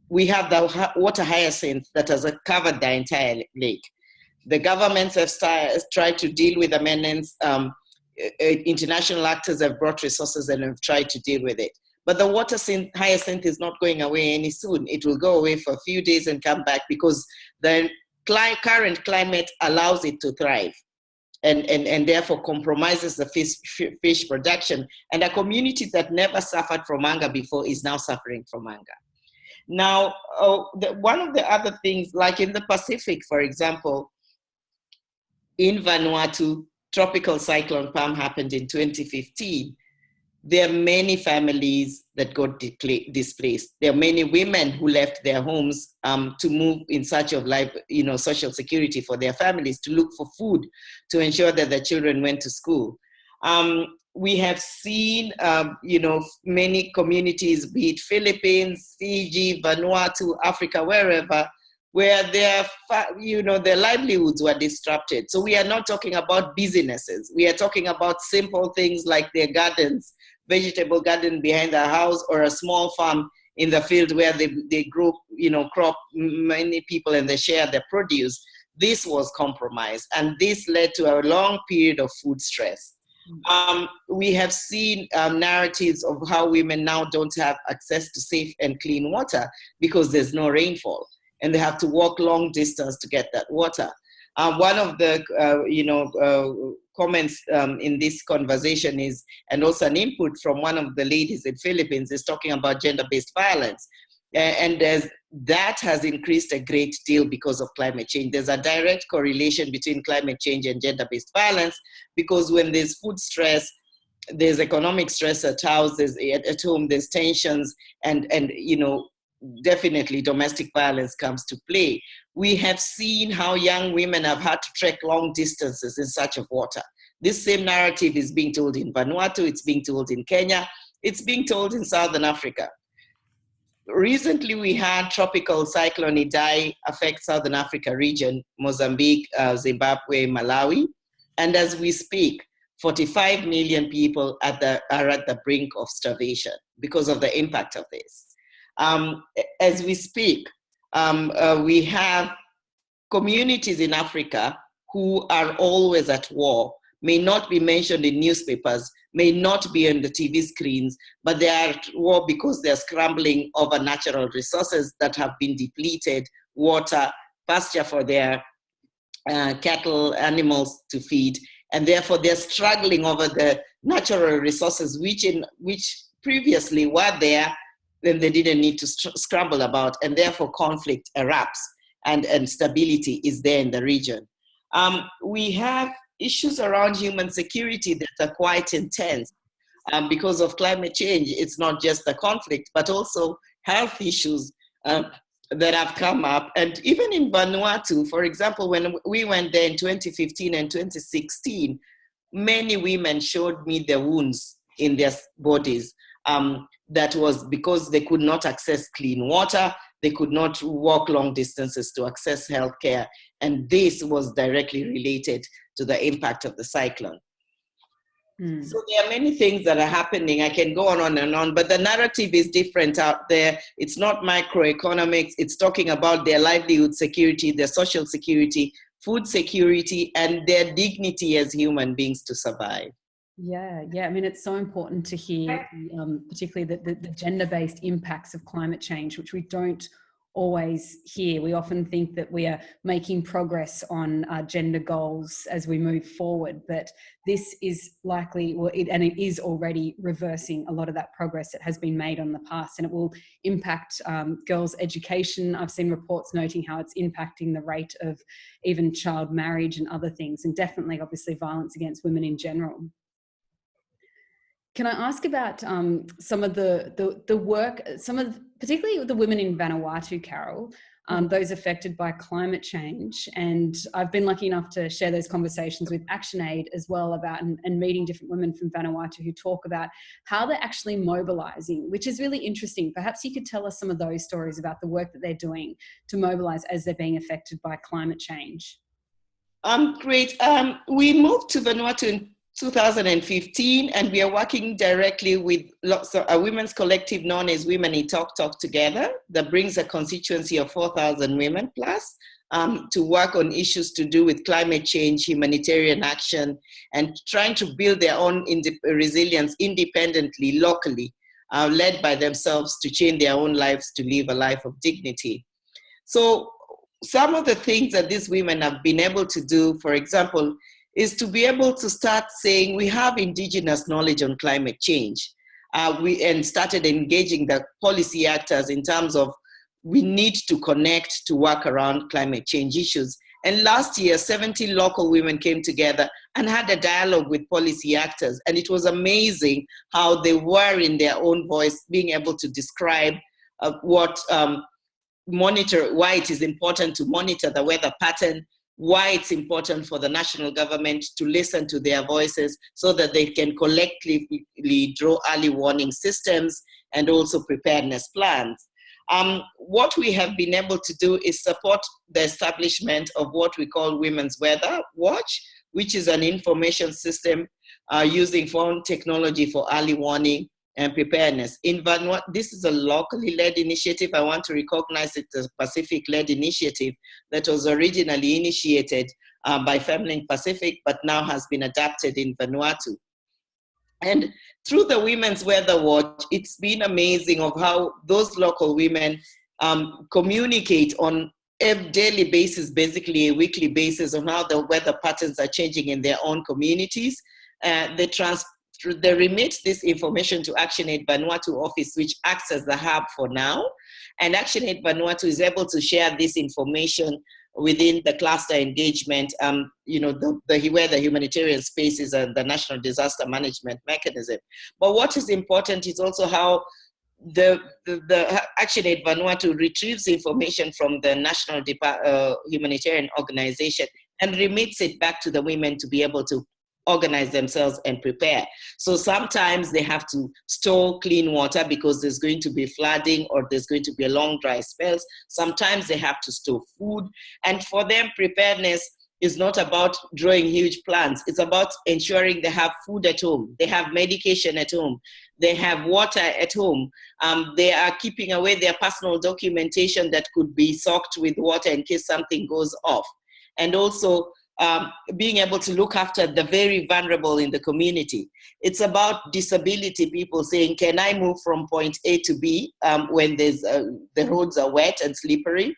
we have the water hyacinth that has covered the entire lake. The governments have tried to deal with amendments. International actors have brought resources and have tried to deal with it. But the water hyacinth is not going away any soon. It will go away for a few days and come back because the current climate allows it to thrive and therefore compromises the fish production. And a community that never suffered from hunger before is now suffering from hunger. Now, one of the other things, like in the Pacific, for example, in Vanuatu, tropical cyclone Pam happened in 2015. There are many families that got displaced. There are many women who left their homes to move in search of social security for their families, to look for food, to ensure that their children went to school. We have seen, many communities, be it Philippines, Fiji, Vanuatu, Africa, wherever, where their livelihoods were disrupted. So we are not talking about businesses. We are talking about simple things like their gardens, vegetable garden behind their house, or a small farm in the field where they grow, crop many people and they share their produce. This was compromised, and this led to a long period of food stress. We have seen narratives of how women now don't have access to safe and clean water because there's no rainfall, and they have to walk long distance to get that water. One of the comments in this conversation is, and also an input from one of the ladies in Philippines, is talking about gender-based violence. And that has increased a great deal because of climate change. There's a direct correlation between climate change and gender-based violence, because when there's food stress, there's economic stress at home, there's tensions, and definitely domestic violence comes to play. We have seen how young women have had to trek long distances in search of water. This same narrative is being told in Vanuatu, it's being told in Kenya, it's being told in Southern Africa. Recently, we had tropical cyclone Idai affect Southern Africa region, Mozambique, Zimbabwe, Malawi. And as we speak, 45 million people are at the brink of starvation because of the impact of this. As we speak, we have communities in Africa who are always at war, may not be mentioned in newspapers, may not be on the TV screens, but they are at war because they're scrambling over natural resources that have been depleted, water, pasture for their cattle, animals to feed, and therefore they're struggling over the natural resources which previously were there, then they didn't need to scramble about, and therefore conflict erupts and stability is there in the region. We have issues around human security that are quite intense because of climate change. It's not just the conflict, but also health issues that have come up. And even in Vanuatu, for example, when we went there in 2015 and 2016, many women showed me the wounds in their bodies. That was because they could not access clean water, they could not walk long distances to access healthcare, and this was directly related to the impact of the cyclone. So there are many things that are happening. I can go on and on, but the narrative is different out there. It's not microeconomics. It's talking about their livelihood security, their social security, food security, and their dignity as human beings to survive. Yeah. I mean, it's so important to hear, particularly the gender-based impacts of climate change, which we don't always hear. We often think that we are making progress on our gender goals as we move forward, but this is likely, and it is already reversing a lot of that progress that has been made on the past, and it will impact girls' education. I've seen reports noting how it's impacting the rate of even child marriage and other things, and definitely, obviously, violence against women in general. Can I ask about some of the work, particularly the women in Vanuatu, Carol, those affected by climate change? And I've been lucky enough to share those conversations with ActionAid as well about, and meeting different women from Vanuatu who talk about how they're actually mobilising, which is really interesting. Perhaps you could tell us some of those stories about the work that they're doing to mobilise as they're being affected by climate change. Great. We moved to Vanuatu in 2015, and we are working directly with lots of a women's collective known as Women in Talk Together, that brings a constituency of 4,000 women plus to work on issues to do with climate change, humanitarian action, and trying to build their own resilience independently, locally, led by themselves to change their own lives, to live a life of dignity. So some of the things that these women have been able to do, for example, is to be able to start saying we have indigenous knowledge on climate change. And started engaging the policy actors in terms of we need to connect to work around climate change issues. And last year, 70 local women came together and had a dialogue with policy actors. And it was amazing how they were in their own voice being able to describe why it is important to monitor the weather pattern, why it's important for the national government to listen to their voices so that they can collectively draw early warning systems and also preparedness plans. What we have been able to do is support the establishment of what we call Women's Weather Watch, which is an information system using phone technology for early warning and preparedness. In Vanuatu, this is a locally led initiative. I want to recognize it as a Pacific-led initiative that was originally initiated by Feminine Pacific, but now has been adapted in Vanuatu. And through the Women's Weather Watch, it's been amazing of how those local women communicate on a daily basis, basically a weekly basis, on how the weather patterns are changing in their own communities. They remit this information to ActionAid Vanuatu office, which acts as the hub for now. And ActionAid Vanuatu is able to share this information within the cluster engagement, where the humanitarian spaces and the national disaster management mechanism. But what is important is also how the ActionAid Vanuatu retrieves information from the national humanitarian organization and remits it back to the women to be able to organize themselves and prepare. So sometimes they have to store clean water because there's going to be flooding or there's going to be a long dry spells. Sometimes they have to store food. And for them, preparedness is not about drawing huge plans. It's about ensuring they have food at home. They have medication at home. They have water at home. They are keeping away their personal documentation that could be soaked with water in case something goes off. And also, being able to look after the very vulnerable in the community. It's about disability people saying, can I move from point A to B when the roads are wet and slippery?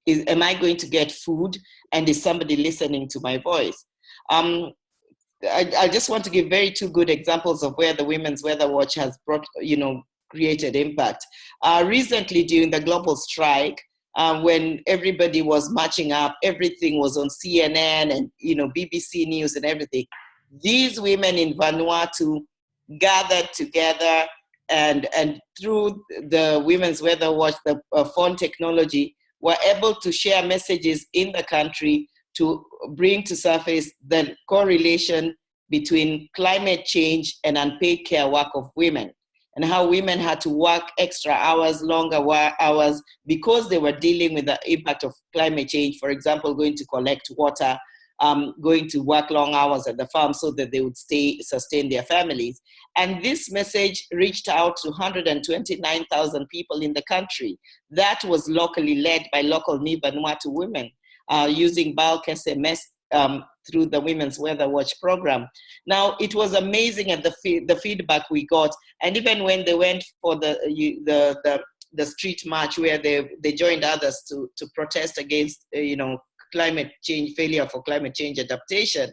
Am I going to get food? And is somebody listening to my voice? I just want to give two good examples of where the Women's Weather Watch has created impact. Recently, during the global strike, when everybody was marching up, everything was on CNN and BBC News and everything. These women in Vanuatu gathered together and through the Women's Weather Watch, the phone technology, were able to share messages in the country to bring to surface the correlation between climate change and unpaid care work of women, and how women had to work extra hours, longer hours, because they were dealing with the impact of climate change. For example, going to collect water, going to work long hours at the farm so that they would sustain their families. And this message reached out to 129,000 people in the country. That was locally led by local Vanuatu women using bulk SMS through the Women's Weather Watch program. Now, it was amazing at the feedback we got. And even when they went for the street march, where they joined others to protest against, climate change, failure for climate change adaptation,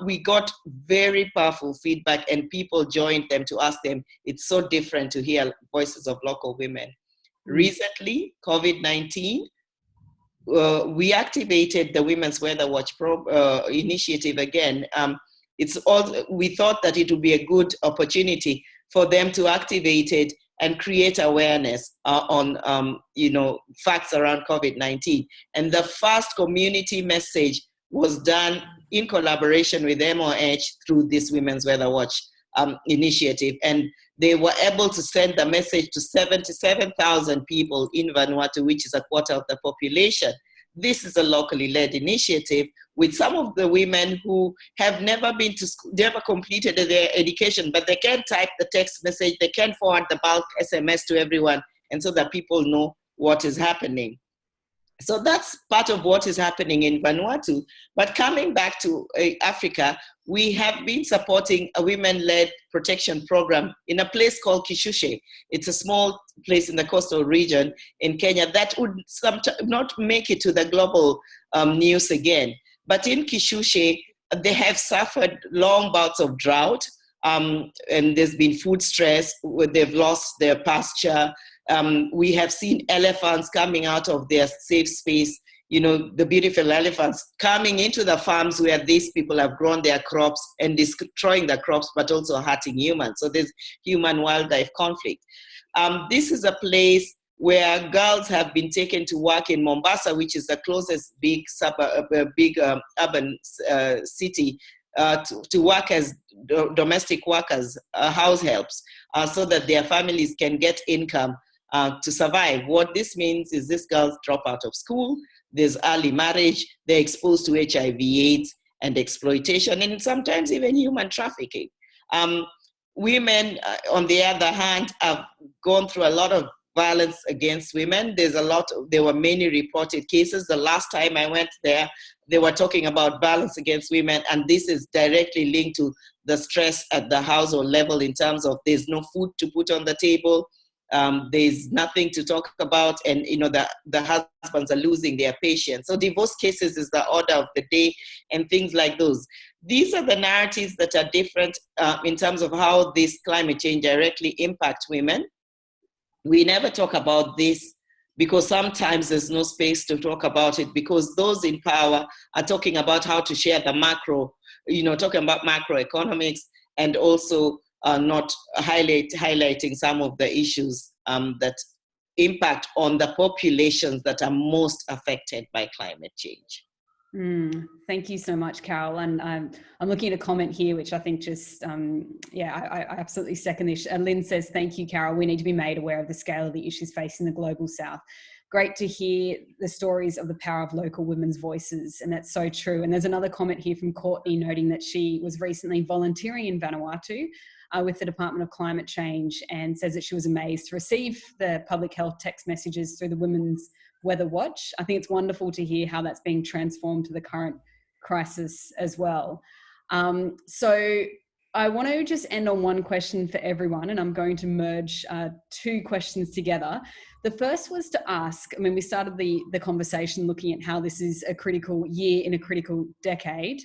we got very powerful feedback, and people joined them to ask them, it's so different to hear voices of local women. Recently, COVID-19, we activated the Women's Weather Watch initiative again. We thought that it would be a good opportunity for them to activate it and create awareness on facts around COVID-19. And the first community message was done in collaboration with MOH through this Women's Weather Watch initiative. And they were able to send the message to 77,000 people in Vanuatu, which is a quarter of the population. This is a locally led initiative with some of the women who have never been to school, never completed their education, but they can type the text message, they can forward the bulk SMS to everyone, and so that people know what is happening. So that's part of what is happening in Vanuatu. But coming back to Africa, we have been supporting a women-led protection program in a place called Kishushe. It's a small place in the coastal region in Kenya that would not make it to the global news again. But in Kishushe, they have suffered long bouts of drought, and there's been food stress, where they've lost their pasture. We have seen elephants coming out of their safe space, the beautiful elephants coming into the farms where these people have grown their crops and destroying the crops, but also hurting humans. So there's human-wildlife conflict. This is a place where girls have been taken to work in Mombasa, which is the closest big urban city, to work as domestic workers, house helps, so that their families can get income to survive. What this means is these girls drop out of school, there's early marriage, they're exposed to HIV/AIDS and exploitation, and sometimes even human trafficking. Women, on the other hand, have gone through a lot of violence against women. There were many reported cases. The last time I went there, they were talking about violence against women, and this is directly linked to the stress at the household level in terms of there's no food to put on the table, there's nothing to talk about, and the husbands are losing their patience. So divorce cases is the order of the day and things like those. These are the narratives that are different in terms of how this climate change directly impacts women. We never talk about this because sometimes there's no space to talk about it, because those in power are talking about how to share the macro, talking about macroeconomics, and also not highlighting some of the issues that impact on the populations that are most affected by climate change. Thank you so much, Carol. And I'm looking at a comment here, which I think just, I absolutely second this. Lynn says, thank you, Carol. We need to be made aware of the scale of the issues facing the global south. Great to hear the stories of the power of local women's voices. And that's so true. And there's another comment here from Courtney noting that she was recently volunteering in Vanuatu with the Department of Climate Change, and says that she was amazed to receive the public health text messages through the Women's Weather Watch. I think it's wonderful to hear how that's being transformed to the current crisis as well. So I want to just end on one question for everyone, and I'm going to merge two questions together. The first was to ask, we started the conversation looking at how this is a critical year in a critical decade.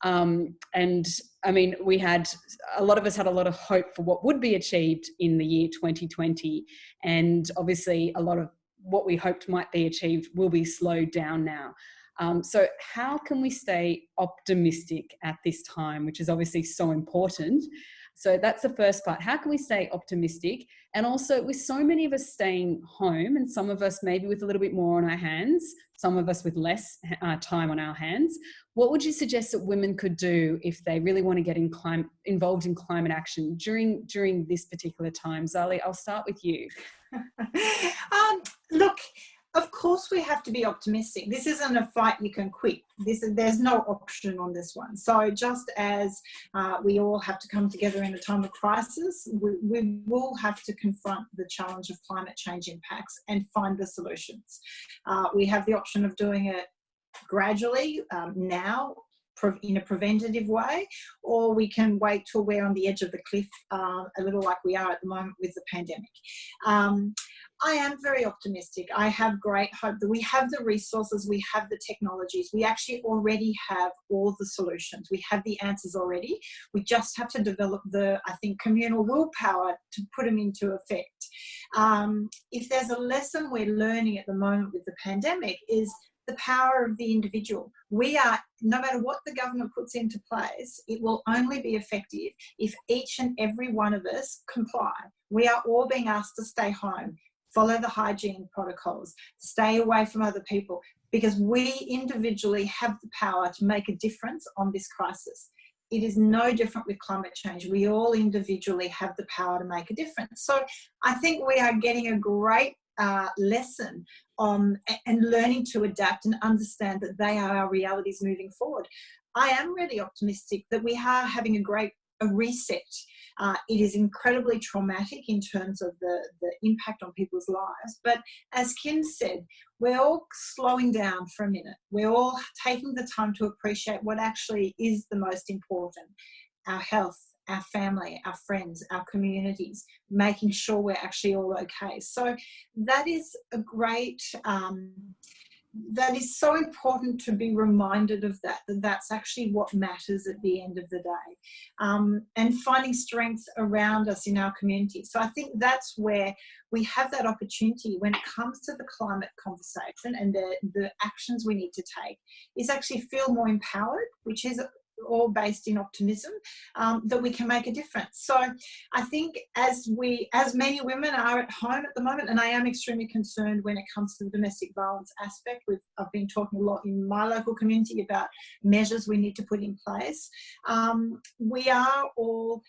We had, a lot of us had a lot of hope for what would be achieved in the year 2020. And obviously a lot of what we hoped might be achieved will be slowed down now. So how can we stay optimistic at this time, which is obviously so important? So that's the first part. How can we stay optimistic? And also, with so many of us staying home, and some of us maybe with a little bit more on our hands, some of us with less time on our hands, what would you suggest that women could do if they really want to get involved in climate action during this particular time? Zali, I'll start with you. Look, of course we have to be optimistic. This isn't a fight you can quit. There's no option on this one. So just as we all have to come together in a time of crisis, we will have to confront the challenge of climate change impacts and find the solutions. We have the option of doing it gradually now, in a preventative way, or we can wait till we're on the edge of the cliff, a little like we are at the moment with the pandemic. I am very optimistic. I have great hope that we have the resources, we have the technologies, we actually already have all the solutions. We have the answers already. We just have to develop the, I think, communal willpower to put them into effect. If there's a lesson we're learning at the moment with the pandemic is the power of the individual. We are, no matter what the government puts into place, it will only be effective if each and every one of us comply. We are all being asked to stay home, follow the hygiene protocols, stay away from other people, because we individually have the power to make a difference on this crisis. It is no different with climate change. We all individually have the power to make a difference. So I think we are getting a great lesson and learning to adapt and understand that they are our realities moving forward. I am really optimistic that we are having a reset. It is incredibly traumatic in terms of the impact on people's lives. But as Kim said, we're all slowing down for a minute. We're all taking the time to appreciate what actually is the most important: our health, our family, our friends, our communities, making sure we're actually all okay. So that is a great, that is so important to be reminded of that's actually what matters at the end of the day. And finding strength around us in our community. So I think that's where we have that opportunity when it comes to the climate conversation and the actions we need to take, is actually feel more empowered, which is all based in optimism, that we can make a difference. So I think as many women are at home at the moment, and I am extremely concerned when it comes to the domestic violence aspect. I've been talking a lot in my local community about measures we need to put in place. We are all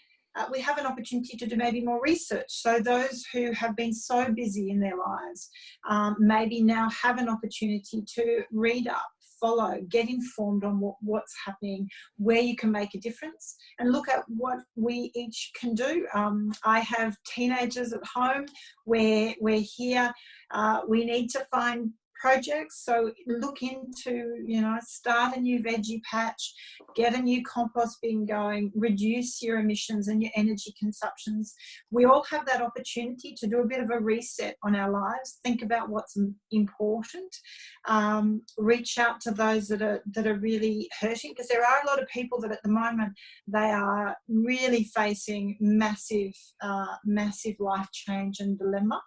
we have an opportunity to do maybe more research. So those who have been so busy in their lives maybe now have an opportunity to read up, follow, get informed on what's happening, where you can make a difference, and look at what we each can do. I have teenagers at home where we're here. We need to find projects, so look into, start a new veggie patch, get a new compost bin going, reduce your emissions and your energy consumptions. We all have that opportunity to do a bit of a reset on our lives, think about what's important, reach out to those that are really hurting, because there are a lot of people that at the moment they are really facing massive life change and dilemma.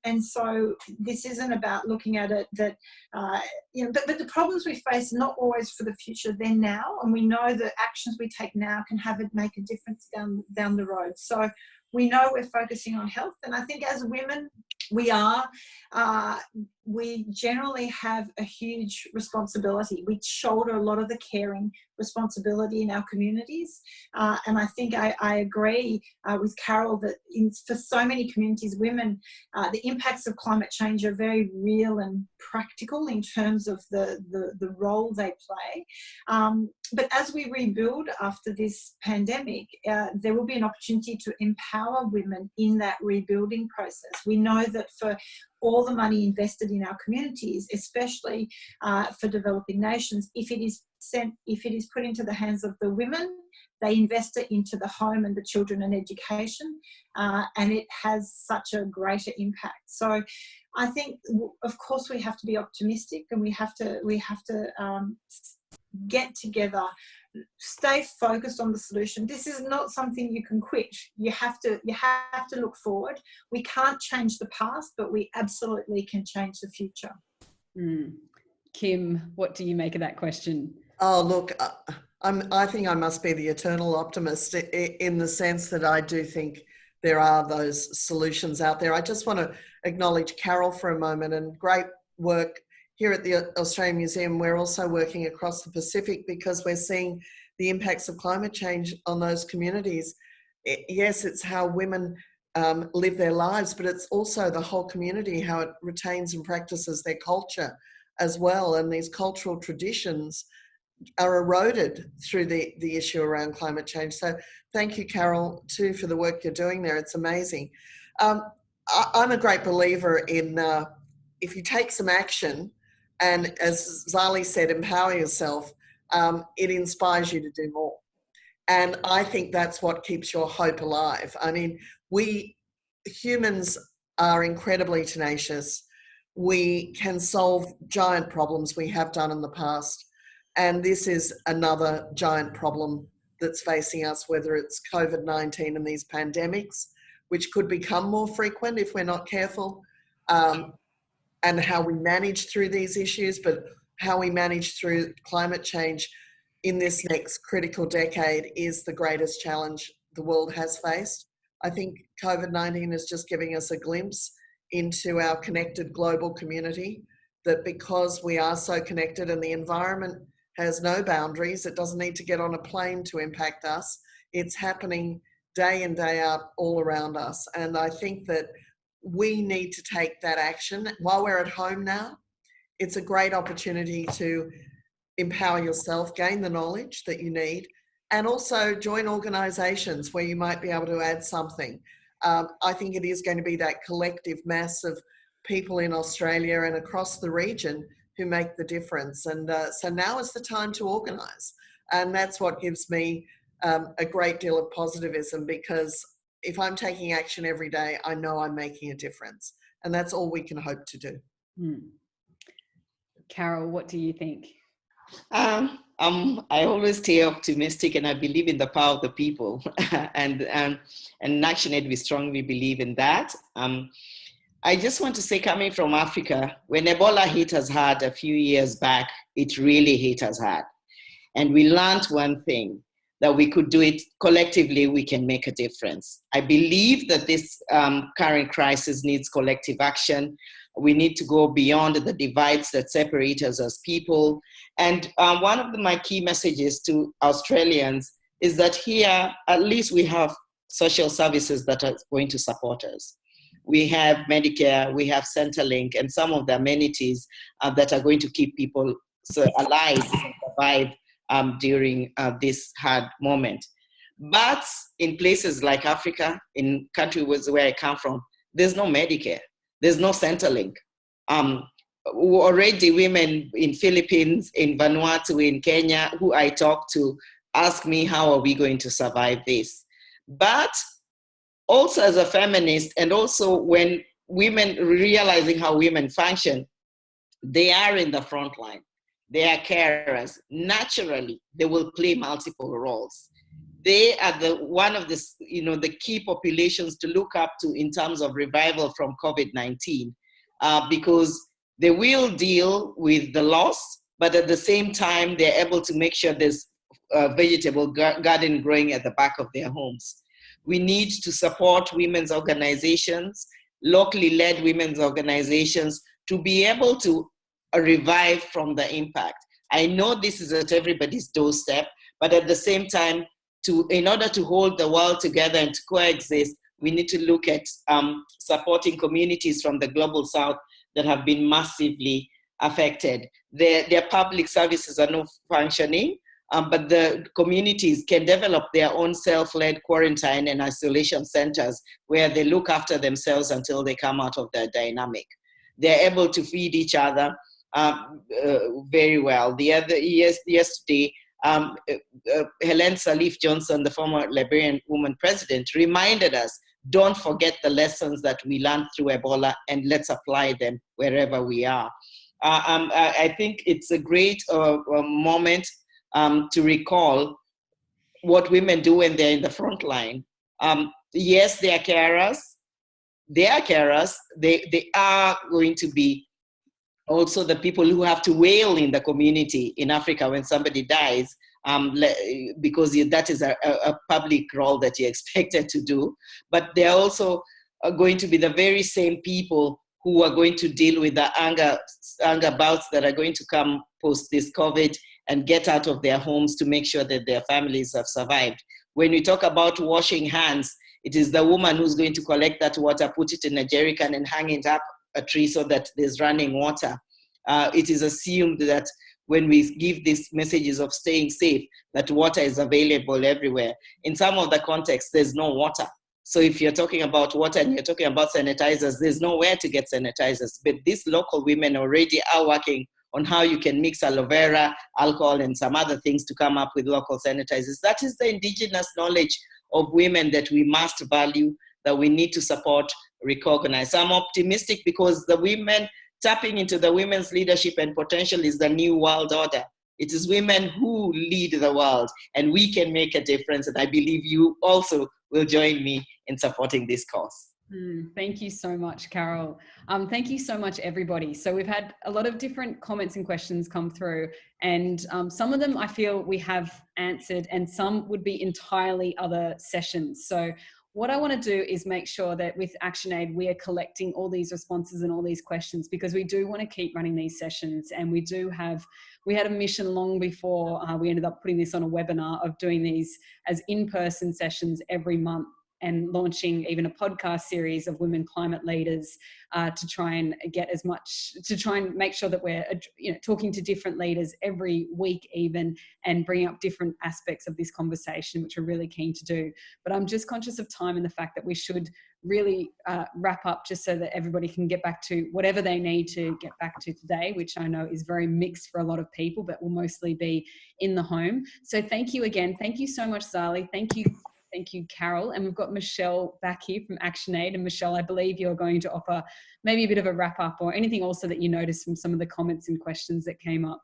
And so this isn't about looking at it that, but the problems we face are not always for the future, they're now. And we know that actions we take now can make a difference down the road. So we know we're focusing on health. And I think as women, we generally have a huge responsibility. We shoulder a lot of the caring responsibility in our communities. And I think I agree with Carol that for so many communities, women, the impacts of climate change are very real and practical in terms of the role they play. But as we rebuild after this pandemic, there will be an opportunity to empower women in that rebuilding process. We know that for all the money invested in our communities, especially for developing nations, if it is put into the hands of the women, they invest it into the home and the children and education, and it has such a greater impact. So I think, of course, we have to be optimistic, and we have to get together, stay focused on the solution. This is not something you can quit. You have to look forward. We can't change the past, but we absolutely can change the future. Kim, what do you make of that question? Oh, look, I think I must be the eternal optimist in the sense that I do think there are those solutions out there. I just want to acknowledge Carol for a moment, and great work here at the Australian Museum. We're also working across the Pacific because we're seeing the impacts of climate change on those communities. Yes, it's how women live their lives, but it's also the whole community, how it retains and practices their culture as well. And these cultural traditions are eroded through the issue around climate change. So thank you, Carol, too, for the work you're doing there. It's amazing. I'm a great believer in if you take some action and, as Zali said, empower yourself, it inspires you to do more. And I think that's what keeps your hope alive. I mean, we humans are incredibly tenacious. We can solve giant problems. We have done in the past. And this is another giant problem that's facing us, whether it's COVID-19 and these pandemics, which could become more frequent if we're not careful, and how we manage through these issues, but how we manage through climate change in this next critical decade is the greatest challenge the world has faced. I think COVID-19 is just giving us a glimpse into our connected global community, that because we are so connected and the environment has no boundaries, it doesn't need to get on a plane to impact us. It's happening day in, day out all around us. And I think that we need to take that action. While we're at home now, it's a great opportunity to empower yourself, gain the knowledge that you need, and also join organisations where you might be able to add something. I think it is going to be that collective mass of people in Australia and across the region who make the difference. And so now is the time to organise. And that's what gives me a great deal of positivism, because if I'm taking action every day, I know I'm making a difference. And that's all we can hope to do. Carol, what do you think? I always stay optimistic, and I believe in the power of the people. and in ActionAid, we strongly believe in that. I just want to say, coming from Africa, when Ebola hit us hard a few years back, it really hit us hard. And we learned one thing, that we could do it collectively, we can make a difference. I believe that this current crisis needs collective action. We need to go beyond the divides that separate us as people. And one of my key messages to Australians is that here, at least we have social services that are going to support us. We have Medicare, we have Centrelink, and some of the amenities that are going to keep people alive and survive during this hard moment. But in places like Africa, in countries where I come from, there's no Medicare, there's no Centrelink. Already women in Philippines, in Vanuatu, in Kenya, who I talk to, ask me, how are we going to survive this? But also as a feminist, and also when women realizing how women function, they are in the front line. They are carers. Naturally, they will play multiple roles. They are one of the key populations to look up to in terms of revival from COVID-19, because they will deal with the loss, but at the same time, they're able to make sure there's a vegetable garden growing at the back of their homes. We need to support women's organizations, locally led women's organizations, to be able to revive from the impact. I know this is at everybody's doorstep, but at the same time, in order to hold the world together and to coexist, we need to look at supporting communities from the global south that have been massively affected. Their public services are not functioning, but the communities can develop their own self-led quarantine and isolation centers where they look after themselves until they come out of their dynamic. They're able to feed each other very well. Yesterday, Helen Sirleaf Johnson, the former Liberian woman president, reminded us, don't forget the lessons that we learned through Ebola, and let's apply them wherever we are. I think it's a great moment to recall what women do when they're in the front line. Yes, they are carers. They are going to be also the people who have to wail in the community in Africa when somebody dies. because that is a public role that you're expected to do. But they're also going to be the very same people who are going to deal with the anger bouts that are going to come post this COVID and get out of their homes to make sure that their families have survived. When we talk about washing hands, it is the woman who's going to collect that water, put it in a jerry can and hang it up a tree so that there's running water. It is assumed that when we give these messages of staying safe, that water is available everywhere. In some of the contexts, there's no water. So if you're talking about water and you're talking about sanitizers, there's nowhere to get sanitizers. But these local women already are working on how you can mix aloe vera, alcohol, and some other things to come up with local sanitizers. That is the indigenous knowledge of women that we must value, that we need to support, recognize. I'm optimistic because the women, tapping into the women's leadership and potential is the new world order. It is women who lead the world, and we can make a difference. And I believe you also will join me in supporting this cause. Thank you so much, Carol. Thank you so much, everybody. So we've had a lot of different comments and questions come through, and some of them I feel we have answered, and some would be entirely other sessions. So what I want to do is make sure that with ActionAid, we are collecting all these responses and all these questions, because we do want to keep running these sessions. And we had a mission long before we ended up putting this on a webinar of doing these as in-person sessions every month, and launching even a podcast series of women climate leaders to try and make sure that we're talking to different leaders every week even, and bringing up different aspects of this conversation, which we're really keen to do. But I'm just conscious of time and the fact that we should really wrap up, just so that everybody can get back to whatever they need to get back to today, which I know is very mixed for a lot of people, but will mostly be in the home. So thank you again. Thank you so much, Zali. Thank you, Carol. And we've got Michelle back here from ActionAid. And Michelle, I believe you're going to offer maybe a bit of a wrap up, or anything also that you noticed from some of the comments and questions that came up.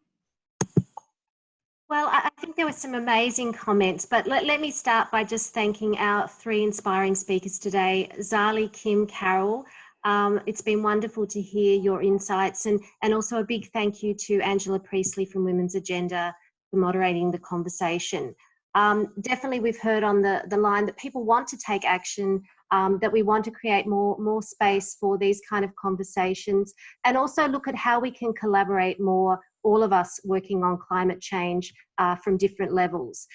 Well, I think there were some amazing comments, but let me start by just thanking our three inspiring speakers today, Zali, Kim, Carol. It's been wonderful to hear your insights, and also a big thank you to Angela Priestley from Women's Agenda for moderating the conversation. Definitely we've heard on the line that people want to take action, that we want to create more space for these kind of conversations, and also look at how we can collaborate more, all of us working on climate change from different levels.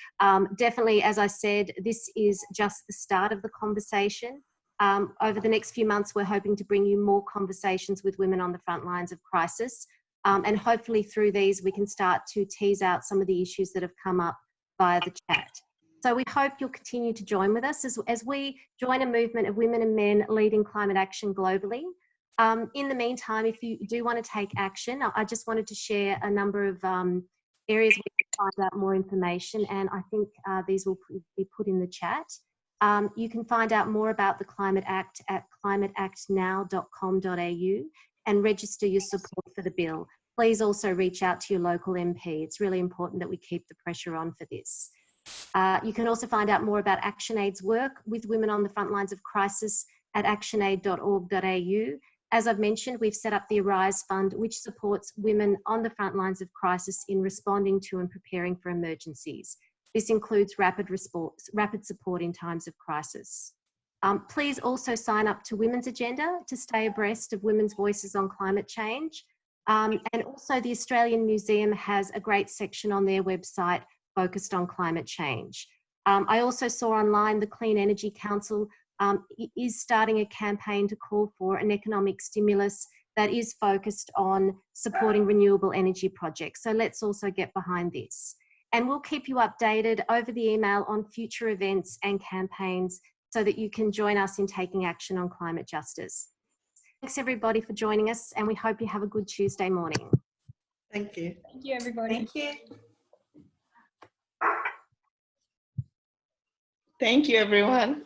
Definitely, as I said, this is just the start of the conversation. Over the next few months, we're hoping to bring you more conversations with women on the front lines of crisis. And hopefully through these, we can start to tease out some of the issues that have come up via the chat. So we hope you'll continue to join with us as we join a movement of women and men leading climate action globally. In the meantime, if you do want to take action, I just wanted to share a number of areas where you can find out more information, and I think these will be put in the chat. You can find out more about the Climate Act at climateactnow.com.au and register your support for the bill. Please also reach out to your local MP. It's really important that we keep the pressure on for this. You can also find out more about ActionAid's work with women on the front lines of crisis at actionaid.org.au. As I've mentioned, we've set up the Arise Fund, which supports women on the front lines of crisis in responding to and preparing for emergencies. This includes rapid support in times of crisis. Please also sign up to Women's Agenda to stay abreast of women's voices on climate change. And also the Australian Museum has a great section on their website focused on climate change. I also saw online the Clean Energy Council is starting a campaign to call for an economic stimulus that is focused on supporting renewable energy projects. So let's also get behind this. And we'll keep you updated over the email on future events and campaigns so that you can join us in taking action on climate justice. Thanks everybody for joining us, and we hope you have a good Tuesday morning. Thank you. Thank you, everybody. Thank you. Thank you, everyone.